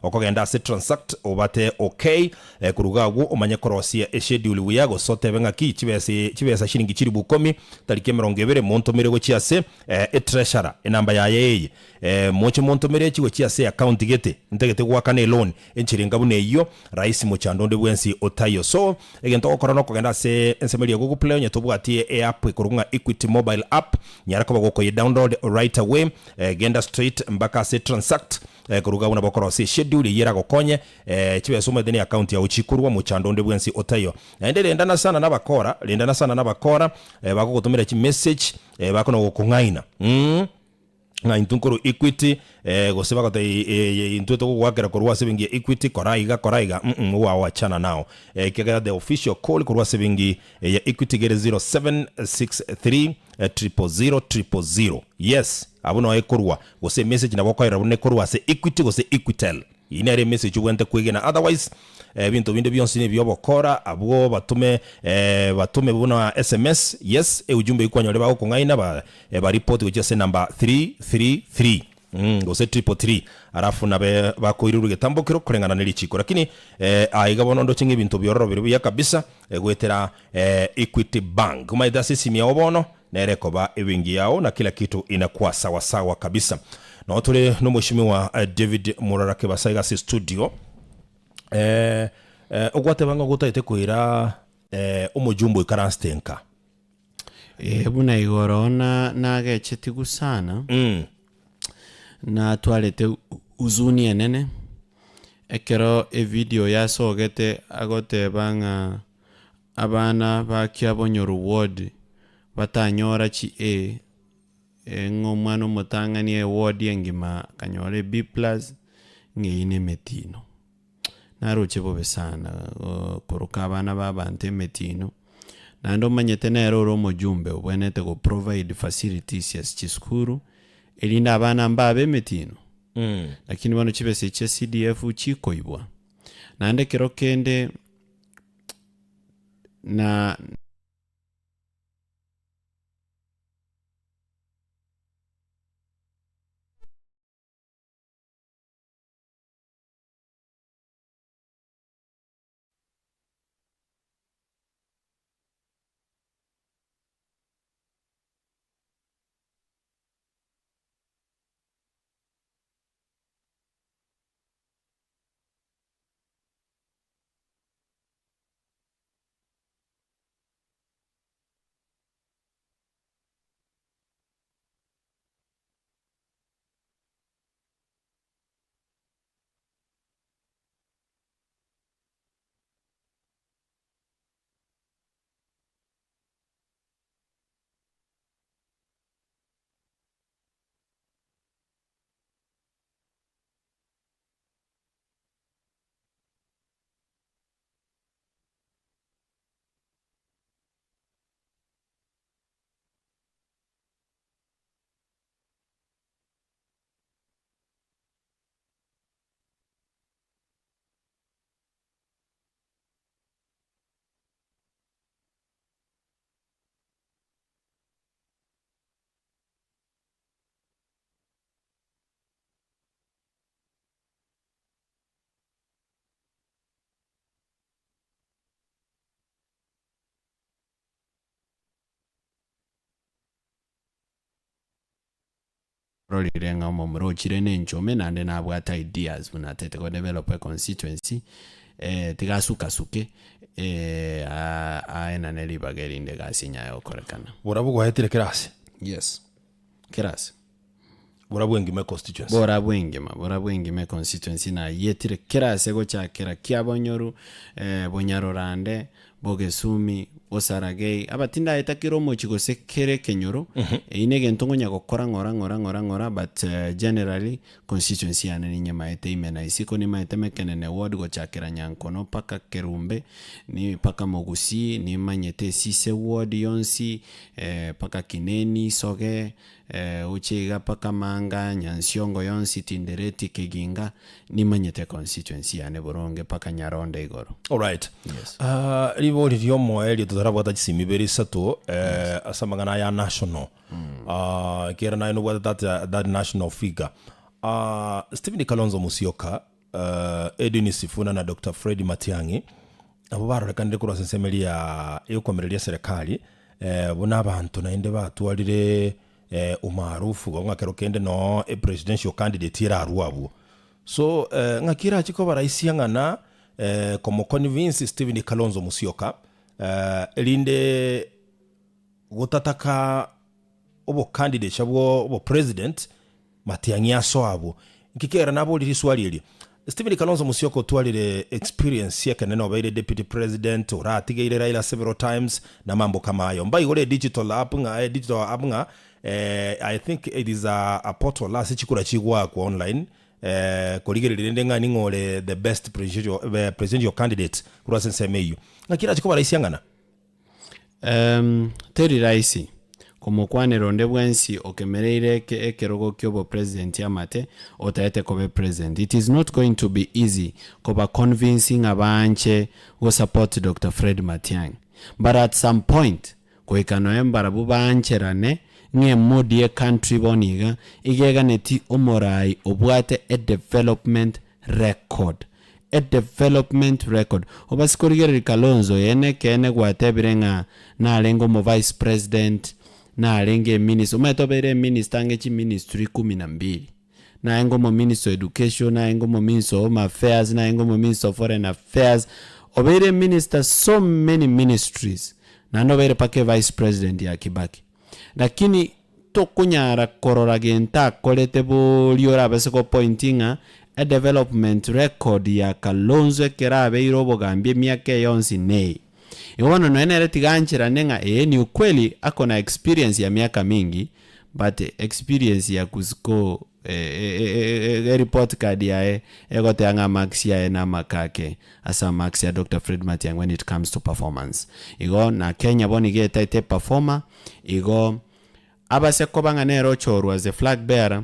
okogenda se transact obate okay kurugagu omanye korosi schedule wiyago sote benga ki chibesa shilingi chiri bukomi tarike 20 monto merego chiase treasurer enamba ya yeye moche monto mere chigo chiase account gete ntegete gwakane loan enchiringa bune iyo rais mochando nde bwensi otayo so egento okorono kogenda se ensemeli ya Google Play nyeto bwati app kurunga Equity mobile app nyara ko bagoko download right away genda straight mbaka se transact kuruga una bokorosi schedule yera gokonye chibe soma deni account ya uchikurwa muchando nde bwensi otayo endele ndana sana nabakora bagogotumira chi message bakono gokungaina nga intunkuru Equity goseba kata intuto gwakera kurwa sevingi Equity koraiga wachana nao kega the official call kurwa sevingi ya Equity gere 0763 000. Yes abuno ekurwa gose message na bokoira bune kurwa se Equity gose Equitel inere message wente kwegena otherwise bintu binde byonse ne byobokora abwo batume buna SMS yes ujumbe ikwanyole bawo kungaina ba report ujese number 333 gose 333 arafu nabe bakoiruruge tambokero kurengana nelichiko lakini aiga bonondo chinge bintu byororo birubiya kabisa gwetera Equity Bank kuma idasi simia obono nereko ba ewingi yao na kila kitu inakuwa sawa sawa kabisa na tule no mheshimiwa David Murarake basaiga si studio ogwate banga gutaite kuira umujumbo ikaranstenka buna igorona nagechetigu sana na twalete uzuni enene ekero video yasogete agote banga abana bakiabonyoru ward batanyora chi ngomwana omotang'ani ward engima kanyore B+ ng'ine metino naroche bobe sana kuruka abana babante emetino nando manyete nero oro omojumbe obwenete go provide facilities ya chiskuru elinda abana mbabe emetino lakini bano chibese che CDF chikoibwa nande kero kende na rolirenga omomro chirene enchome nande nabwata ideas bunatete ko develop a constituency tigasukasuke aena neli bagerinde gasinya yokorekana burabu gwahetire kirasi yes kirasi burabu engime constituency burabu engime constituency na yetire kirasi go chakera kiabonyoru bonyarorande bogesumi osaragei abatinda etakiro mochiko sekere kenyoro inege ntongonya gukora ngora but generally constituency ane ni nyama ete imena isiko ni maete mekenene ward go chakira nyankono paka kerumbe ni paka mogusi ni manyete sise ward yonsi paka kineni soge uchiga paka manga nyansiongo yonsi tindereti keginga ni manyete constituency ane boronge paka nyaronde igoro. All right. Yes. Libo lyo moeli tutarabwata chisimiberi sato asamangana ya national kera na ino that national figure Stephen Kalonzo Musyoka Edwin Sifuna na Dr. Fred Matiang'i abo barorekande kuro sensemelia yokomerelia serikali bona abantu nainde batwalire umaarufu ngo ngakero kende no presidential candidate ira aruabu so ngakira chiko baraisia ngana como convince Stephen Kalonzo Musyoka elinde gutataka obo candidate chabwo obo president Matiang'i aso abo nkikera nabo liri swali eli Stephen Kalonzo Musyoka twalire experience yake neno baile deputy president oratigeire Raila several times na mambo kama hayo mbai gole digital app nga I think it is a portal last chikura chigwa kwa online koligerere ngani ngole the best presidential candidate kura sense meyo ngakira chiko baraisiangana teri raisi komokwane ronde bwensi okemereire ke ekerogo kyobo president yamate otaete kobe president. It is not going to be easy koba convincing abanche go support Dr. Fred Matiang'i, but at some point koikanoembara bubancherane nge modi e country boniga igega neti omorai obwate a development record obasikorigere Kalonzo yene kene gwatebirenga na lengo mo vice president na lenge minister umetobere minister ngechi ministry 12 na engo mo minister education na engo mo minister home affairs na engo mo minister foreign affairs obere minister so many ministries na nobere pake vice president ya Kibaki. Lakini tokunyara korora genta kolete boliora baseko pointinga a development record ya Kalonzo kerabe irobo gambie miake yonsi nei. Iwono no enere tiganchira nenga ni ukweli ako na experience ya miaka mingi, but experience ya kuziko report card ya egote anga max ya na makake asa max ya Dr. Fred Matiang'i when it comes to performance. Igo na Kenya boni ge taite performer igo abase kobanga nero choru as a flag bearer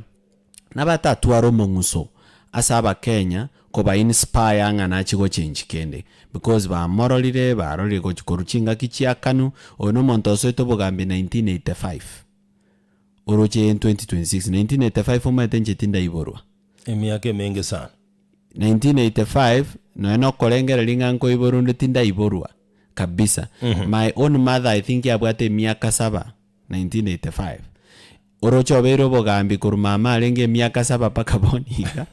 nabata tuaro monguso asa aba Kenya koba inspire anga na chigo change kende because ba moralire ba roli go chikoruchinga kichiakanu ono montoso to bogambi 1985 uroche in 2026 1985 umatenje tinda iborwa emiake menge sana 1985 no eno kolengere linganko iboru tinda iborwa kabisa. My own mother I think yabwate miaka 7 1985 urocho bero bogambi kurumama alenge miaka 7 paka boniga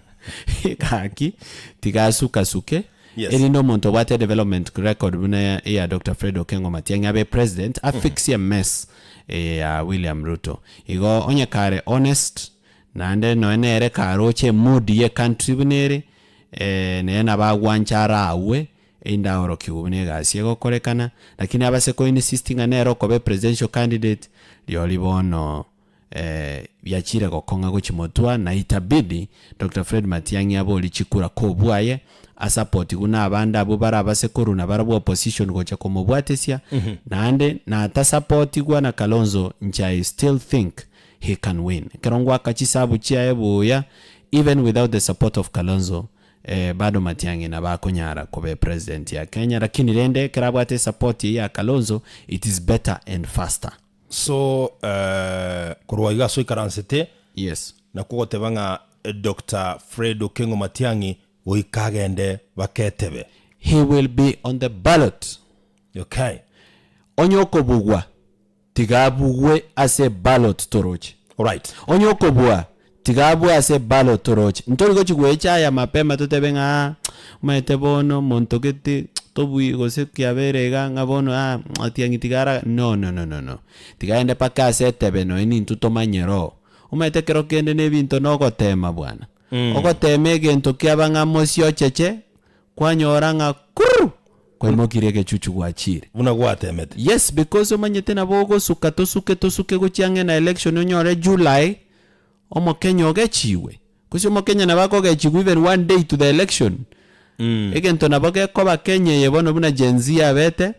kaki tigasuka suke. Yes. Elino monto wate development record buna ya Dr. Fred Okengo Matiang'i abe president afixie mess ya William Ruto. Igo onye kare honest nande no enere karoche moodi ye country bunere nena bagwanchara awe inda oro kiubune gasiego korekana, lakini abase ko insisting anero kobe presidential candidate liolibono yachire gokonga gochimotua na itabidi Dr. Fred Matiang'i abo lichikura ko bwaye a support kuna abanda abo barabase koruna barabo opposition gocha komobwatesia nande na ata support gwa na Kalonzo ncha I still think he can win. Kerongwa kachisabu chia eboya even without the support of Kalonzo bado Matiang'i na bakonyara kobe president ya Kenya, lakini rende kerabwate support ya Kalonzo it is better and faster. So kurwaiga so ikaransete yes na kugotebanga Dr. Fred Okengo Matiang'i oikagende baketebe he will be on the ballot. Okay. Onyokobugwa tigabugwe as a ballot toroche. Alright. Onyokobwa tigabugwe as a ballot toroche. Ntorigo chigwecha ya mapema totebenga maetebono montogete tobui gose kiaberega ngabono Matiang'i tigara no tigaende paka setebe no ini ntutomanyero umete kero kende nebinto nogotema bwana ogoteme gento kiabanga mosio cheche kwanyoranga kuru kwa mokirege chuchu gwachire una gwatemete. Yes, because omanyete na bogo suka tosuke gochiange na election onyore July omo Kenya ogechiwe kusi omo Kenya na bako gechiwe even one day to the election. Egento na bako koba Kenya yebono buna jenzia bete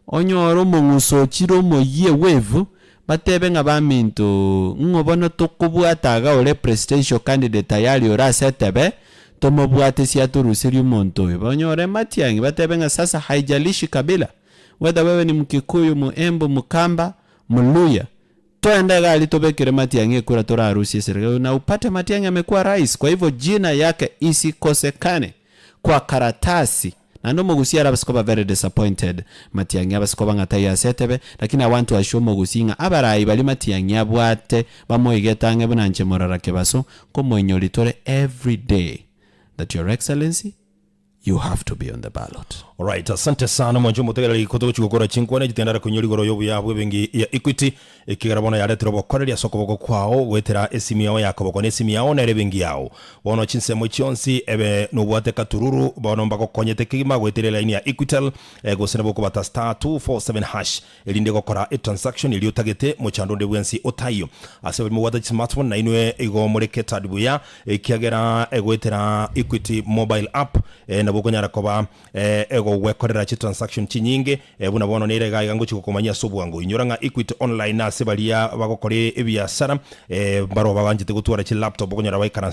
onyoro monguso chiro moye wave batebe ngabaminto ngobono tokubwataga ole presidential candidate yali ora setebe tomobwate sia turusiri monto bonyore Matiang'i batebe nga sasa haijalishi kabila whether wewe ni Mkikuyu, Muembo, Mukamba, Muluya toenda gali tobekere Matiang'i kura tora harusi serikali na upate Matiang'i amekuwa rais. Kwa hivyo jina yake isikosekane kwa karatasi. Na ndo Mogusia abaskoba very disappointed Matiang'i abaskoba ngataya setebe, lakini I want to assure Mogusinga abarai bali Matiang'i abwate bamoigetange bunanche morara kebaso ko moinyolitore every day that your excellency you have to be on the ballot. Alright, asante sana mwanjo mutegera ikoto chukura chinkwane jitendara kunyuri goro yobu yabwe bengi ya Equity ikigarabona ya letro bokoreri ya soko boko kwao wetera esimi yao yakabo kone esimi yao na bengi yao bono chinse mo chionsi ebe nubwate katururu bono mbako konyete kigima wetere line ya Equitel gosene boko bata star 247 hash elinde gokora e transaction ili utagete mo chando de bwensi otayo ase mo wata smartphone na inwe ego moreketa dibuya kiagera egwetera Equity mobile app na boko nyara koba ego wekorera chi transaction chinyinge buna bono nere gaiga ngo chikukomanya sobwango inyoranga Equity online na sebalia bagokore ebiasara baro babanjite gutwara chi laptop bokonyara baikana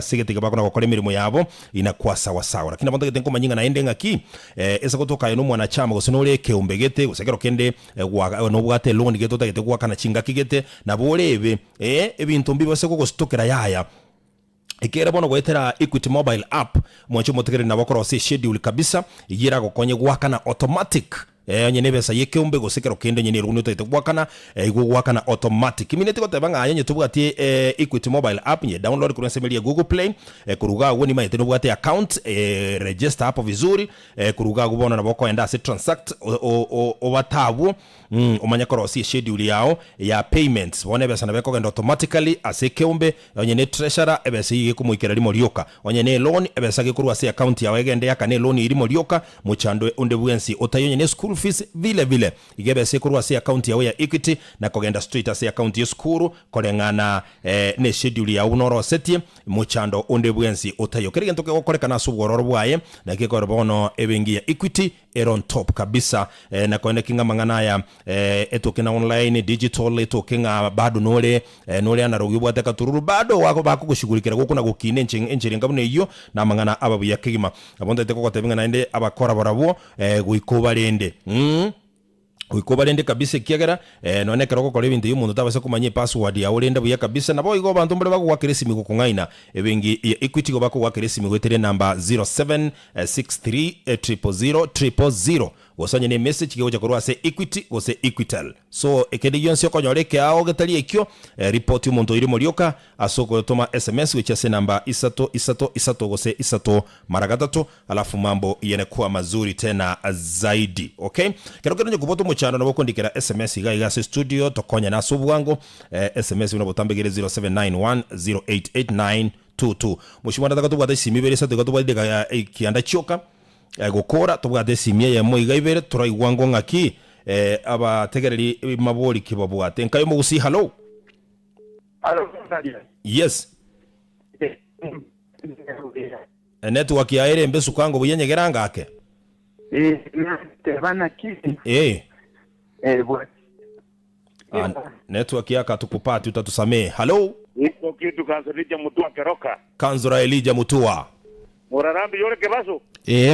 sigete gabakona gokore mirimo yabo inakuwa sawa sawa lakini bonde gete nkomanyinga na ende ngaki esa gotoka eno mwana chama gosinore keumbegete gusegero kende no bwate loan geto tagete kwa kana chinga kigete na bolebe ebintu mbibose ko gostokera yaya ikera bono gwetera Equity mobile app mwancho motegere na bakora se schedule kabisa igira gokonye gwakana automatic nyene besa yekeumbe gosekero kende nyene runo tete gwakana gwakana automatic minete gotebanga anye tubwati Equity mobile app nye download kuri semelia Google Play kuruga woni maite no bwati account register hapo vizuri kuruga gubona na boko enda se transact o watabu omanya koro si schedule yao ya payments bone besa na beko genda automatically asekeumbe nyene treasurer ebesa yige kumwikera limo lyoka nyene loan ebesa ge kurwa se account yawe egende yakane loan irimo lyoka muchando onde bwensi otayo nyene school fees vile igebe se kurwa se account yawe ya Equity na kogenda straight ase account ya school kolengana ne schedule ya unoro setie muchando onde bwensi otayo kerege ntoke gokorekana subwororo bwaye na kekoro bono ebengi ya Equity on top kabisa na kwenda kinga mangana ya etokena online digital etokenga bado nole anarugibwa teka tururu bado wako bako kushughulikira gukuna gukine enchiri ngabune iyo na mangana ababu ya kigima abonde teko kotebenga naende abakora barabo guikobarende kuikobarende kabisa kiagera none keroko kole bintu y'umuntu tabase kumanye password ya urenda buya kabisa nabo igo bantu mbere bako wakiresimi kukungaina ebengi Equity go bako wakiresimi gwetere number 0763000000 wasanye ne message kigo chakorwa se Equity ose Equitel so ekede yonse konyoreke ao getali ekyo report y'umuntu iri morioka asoko toma SMS which ase number isato gose isato maragatatu alafu mambo yene kuwa mazuri tena zaidi okay keroko nyo kuboto muchano nabo kondikira SMS iga se studio tokonya na subwango SMS unabotambegere 0791088922 mushimwana takatubwata simibere sa takatubwata kianda choka gukora tubwate simye ya moiga ibere turaigwango ngaki abategereri mabori kibabwate nkayo mu gusi hello yes network ya ere mbesu kango buyenye geranga ake bana kisi network yaka tukupati utatusamee hello iko kitu kanzolija mutua keroka kanzora Elija Mutua Murarambi yore kebaso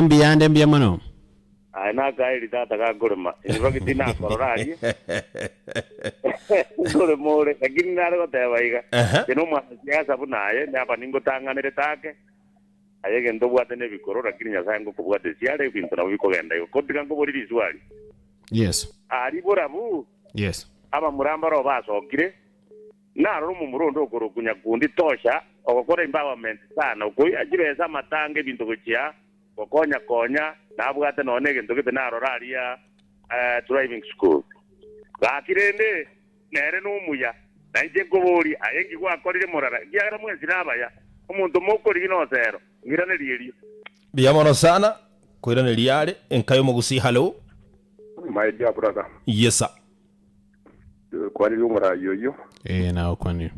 mbia mano na gairi data ga gorma irogi tina kororari sore more lakini nare gotebaiga kino mwana sabu naye naba ningo tanganire take ayege ndobwate ne bikoro lakini nyasaye ngo kubwate siare bintu na biko genda yo kodika ngo boriri swali yes ari borabu yes aba muramba ro basokire naro mu murondo okurukunya kundi tosha okokora empowerment sana ukoi ajibeza matange bintu gokia konya nabwate none gento gete naro raria driving school bakirende nere numuya naije gobori ayengi gwakorire morara giagara mwezi nabaya umuntu mukori no zero ngirane lieri biyamono sana koirane liare enkayo mugusi hello my dear brother yes sir kwani lumura yoyo nao kwani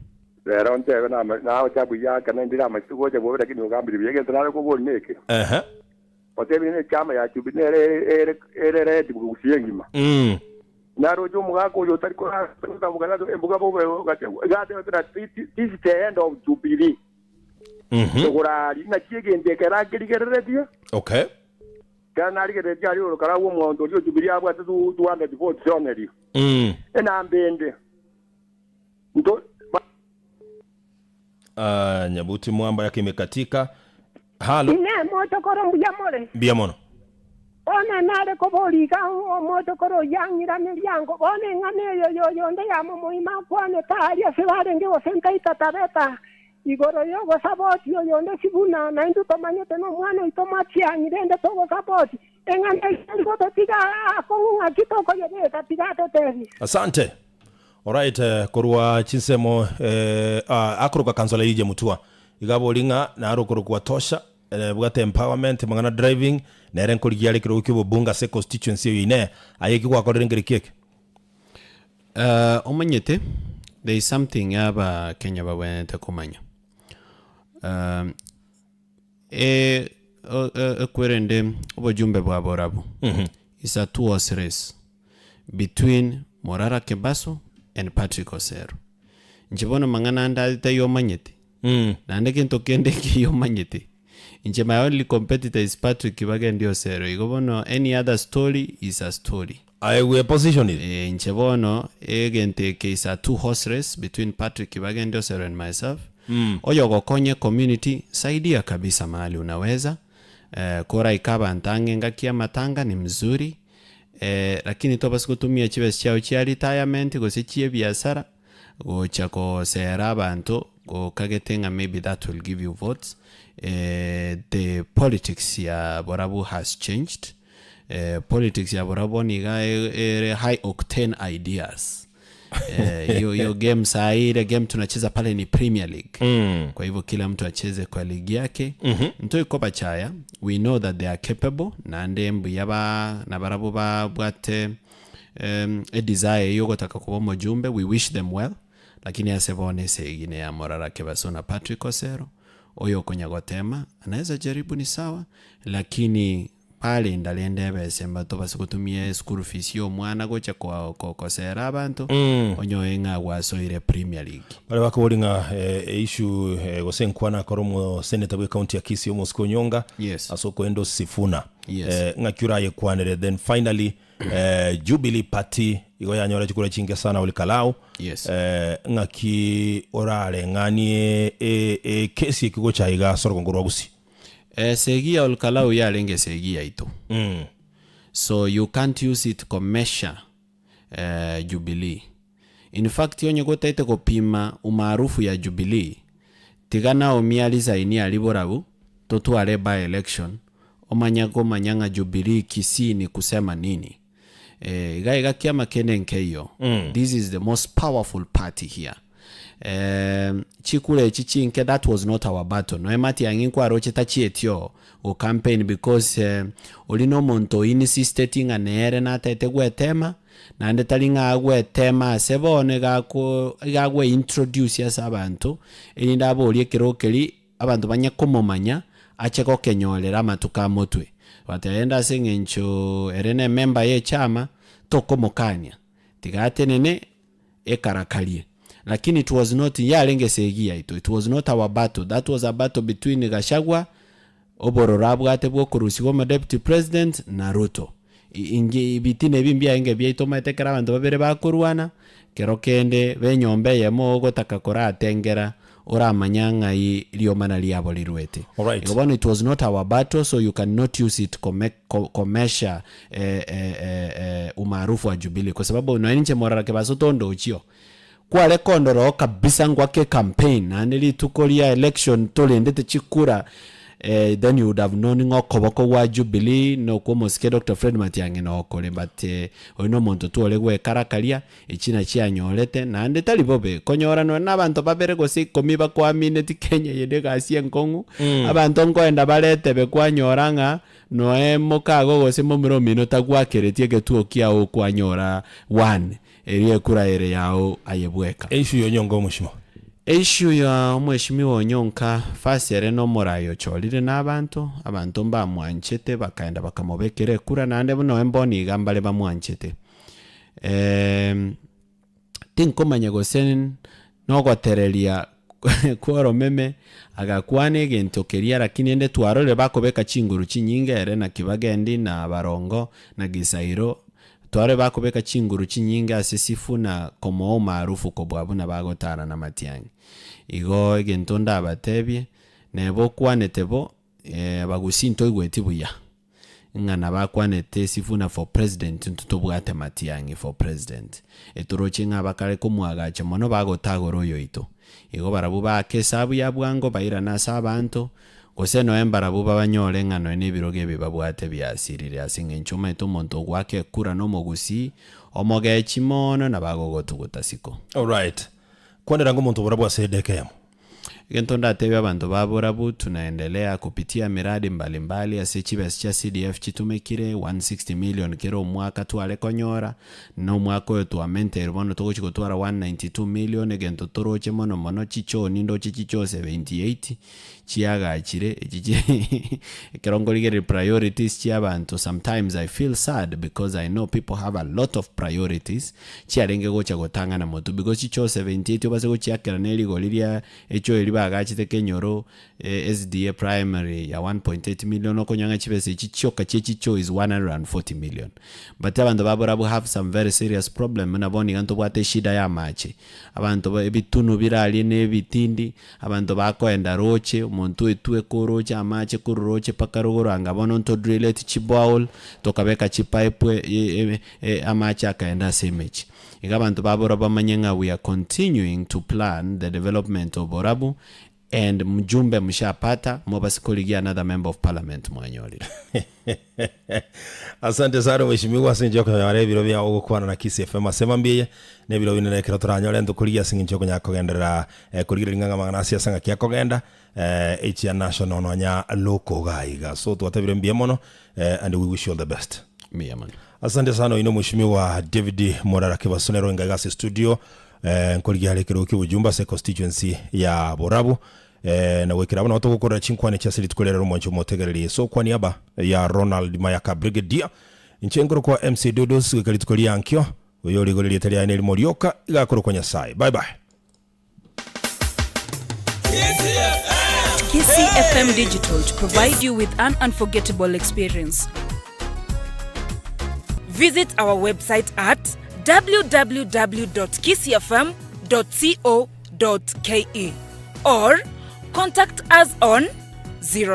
lero ntebe na chabu yaka na ndira masigo je bobera kini ugambira biyege ntara ko boli neke otebi ne chama ya chubi ne ere tibugusiyengima naro jo mugako yo tari ko mugana embuga bobe gate otra this the end of jubilee ogorari na chiege ndekera girigeredia okay kana rigere ari orokara wo mwondo yo jubilee abwa 200 votes only ena mbende ndo nyabuti mwamba yake imekatika halo ne moto koro mbuyamore biamono ona nare ko boliga moto koro yangira milyango one ngane yo nde yamo muima kwane kali asibare nge osenta itatabeta igoro yo go support yo yonde sibuna na indu tomanyete no mwana itomatia nyirende togo support engande ngo totiga akonga kitoko yebe tatiga totevi. Asante. Alright, korwa chinsemo akuruka kansala ije mutua igabo linga na arukuruka tosha bwate empowerment mangana driving na eren kurigiale kiro kibo bunga se constituency ine ayeki kwa korengere keke. Omanyete there is something aba Kenya bawente komanya. Kwerende obojumbe bwa borabu. It's a two-horse race between Morara Kebaso and Patrick Osero. Nchibono mangana anda yo manyete. Na ande kinto kende ki yo manyete. Nche my only competitor is Patrick Kibagende Osero. Igobono any other story is a story. I will position it. Nchebono egente ke is a two-horse race between Patrick Kibagende Osero and myself. Oyo gokonye community saidia kabisa mahali unaweza. Kora ikaba antange ngakia matanga ni mzuri. Lakini toba sikutumia chives chao chia retirement gosi chie biashara go chako sera abantu go kagetenga, maybe that will give you votes. The politics ya Borabu has changed. Politics ya Borabu ni high octane ideas. Yo game saa ile game tunacheza pale ni Premier League. Kwa hivyo kila mtu acheze kwa ligi yake. Ntoi kopa chaya, we know that they are capable na ndembu yaba na Barabu ba bwate a desire yogo taka kuwa mojumbe. We wish them well, lakini asebone seigine ya Morara Kebaso na Patrick Osero oyo konyagotema anaweza jaribu ni sawa, lakini pale ndaliende besemba to basikutumie school fees yo mwana gocha ko sera abantu onyo enga wasoire Premier League bale bakolinga issue gosenkwana koromo senator we county ya KISII Mosco Nyonga. Yes. Asoko endo Sifuna. Yes. Ngakura ye kwanere, then finally Jubilee Party igo yanyora chikura chinge sana ulikalau. Yes. Ngaki orale ngani kesi kigo chaiga sorongorwa gusi. Segia ulkalau ya lenge segia ito. So you can't use it to measure Jubilee. In fact yonye gota ite kopima umaarufu ya Jubilee tigana omializa ini aliborabu totuare by election omanyago manyanga Jubilee KISII ni kusema nini. Gaiga kiama kenenkeyo. This is the most powerful party here. Chikule chichinke, that was not our battle. No emati yanginkwa roche tachietyo o campaign because olino monto insisting anere na tetegwe tema na ande talinga agwe tema sebone gagwe introduce yasa abantu elindabo olie kirokeli abantu banyakomomanya acheko kenyolera matuka motwe wataenda sengencho erene member ye chama tokomokanya tigate nene ekarakalie. Lakini it was not yalenge segia ito. It was not our battle. That was a battle between Gashagwa Obororabu atebwo kurusiwa deputy president na Ruto. Inge bitine bimbia inge bia ito matekera abantu babere bakuruana kerokende benyombe yemo gotaka kora atengera ora manyanga liomana liabo lirwete. Alright. It was not our battle, so you cannot use it to measure umaarufu wa Jubilee kwa sababu unainche Morara Kebaso tondo uchio kwa rekondoro kabisa ngwake campaign na nili tukolia election tolendete chikura then you would have known ngokoboko wa Jubilee no kwa Mosque Dr. Fred Matiang'i no okole but oino monto tuolegwe karakalia ichina chia nyolete na ndetali bobe konyora no nabantu babere gosi komiba kwa minute Kenya yedega asie nkongu abantu ngoenda balete be kwa nyoranga no mokago gosi momiro minota kwa keretie getuo kia o kwa nyora 1 eriye kura ere yao ayebweka. Issue yonyongo mheshimiwa. Issue ya mheshimiwa Onyonka fasere no morayo cholire n'abantu mba mwanchete bakaenda bakamobekere kura nande buno emboni gambale ba mwanchete. Tinkomanya gosen no goterelia kworo meme agakwane gentokeria lakini ende twarore bakobeka chinguru chinyinge ere na Kibagendi na Barongo na Gisairo tware bakobeka chinguru chinyinga asisifu na komo maarufu ko bwabu na bagotara na Matiang'i igo gentonda abatebye nebo kwanetebo bagusinto igwetibuya ngana bakwanete sifuna for president ntutobwate matiangi for president etoroche ngabakale kumwagacha mono bagotagoro yoito igo barabu bakesabu yabwango baira nasa abantu gose noembarabu babanyole ngano n'ebiroge bibabwate byasirire asinga enchuma etumonto gwake kura no mogusi omoge chimono na bagogotugutasiko. All right. Kwandera ngo muntu burabu asedekemo. Gentonda tewe abantu baburabu tunaendelea kupitia miradi mbalimbali asichibes cha CDF chitumekire 160 million kero mwaka tuale konyora no mwaka wetu amente bono togo chikotwara 192 million gento toroche mono chicho nindo chicho 78 chiaga chire kerongo ligere priorities chiabantu. Sometimes I feel sad because I know people have a lot of priorities chiarenge gocha gotanga na motu because chicho 78 obase gochiakera neli goliria echo eliba agachite kenyoro SDA primary ya 1.8 million okonyanga chibese chichoka chicho is 140 million. But abantu baborabu have some very serious problem na boni ganto bwate shida ya mache abantu ebitunu birali nebitindi abantu bakoenda roche omuntu etue koroche amache kuroche pakarugoro angabona onto drillet chibawol tokabeka chipipe amache akaenda semechi. Igabantu babora bamanyenga we are continuing to plan the development of Borabu and mjumbe mshapata mobasikoligi another member of parliament mwanyoli. Asante sana mheshimiwa sinjoko yare biro bya ogukwana na KISII FM asema mbiye ne biro binene kero turanyole ndukuligia sinjoko nyakogendera kuligira nganga magana siasa ngaki yakogenda HA national nonya local gaiga so tuwatabire mbiye mono and we wish you all the best. Miyaman. Asante sana ino mheshimiwa David Morara Kibasonero ngagasi studio nkuligia lekero kibujumba se constituency ya Borabu na wekera bana watokora chinkwane cha sili tukolera rumonjo motegereri so kwa niaba ya Ronald Mayaka Brigadier inchengoro kwa MC Dodos wekali tukolia ankyo uyoli goleli italia neli morioka igakoro kwa nyasai. Bye bye. KISII FM Digital to provide you with an unforgettable experience. Visit our website at www.kisifm.co.ke or contact us on 0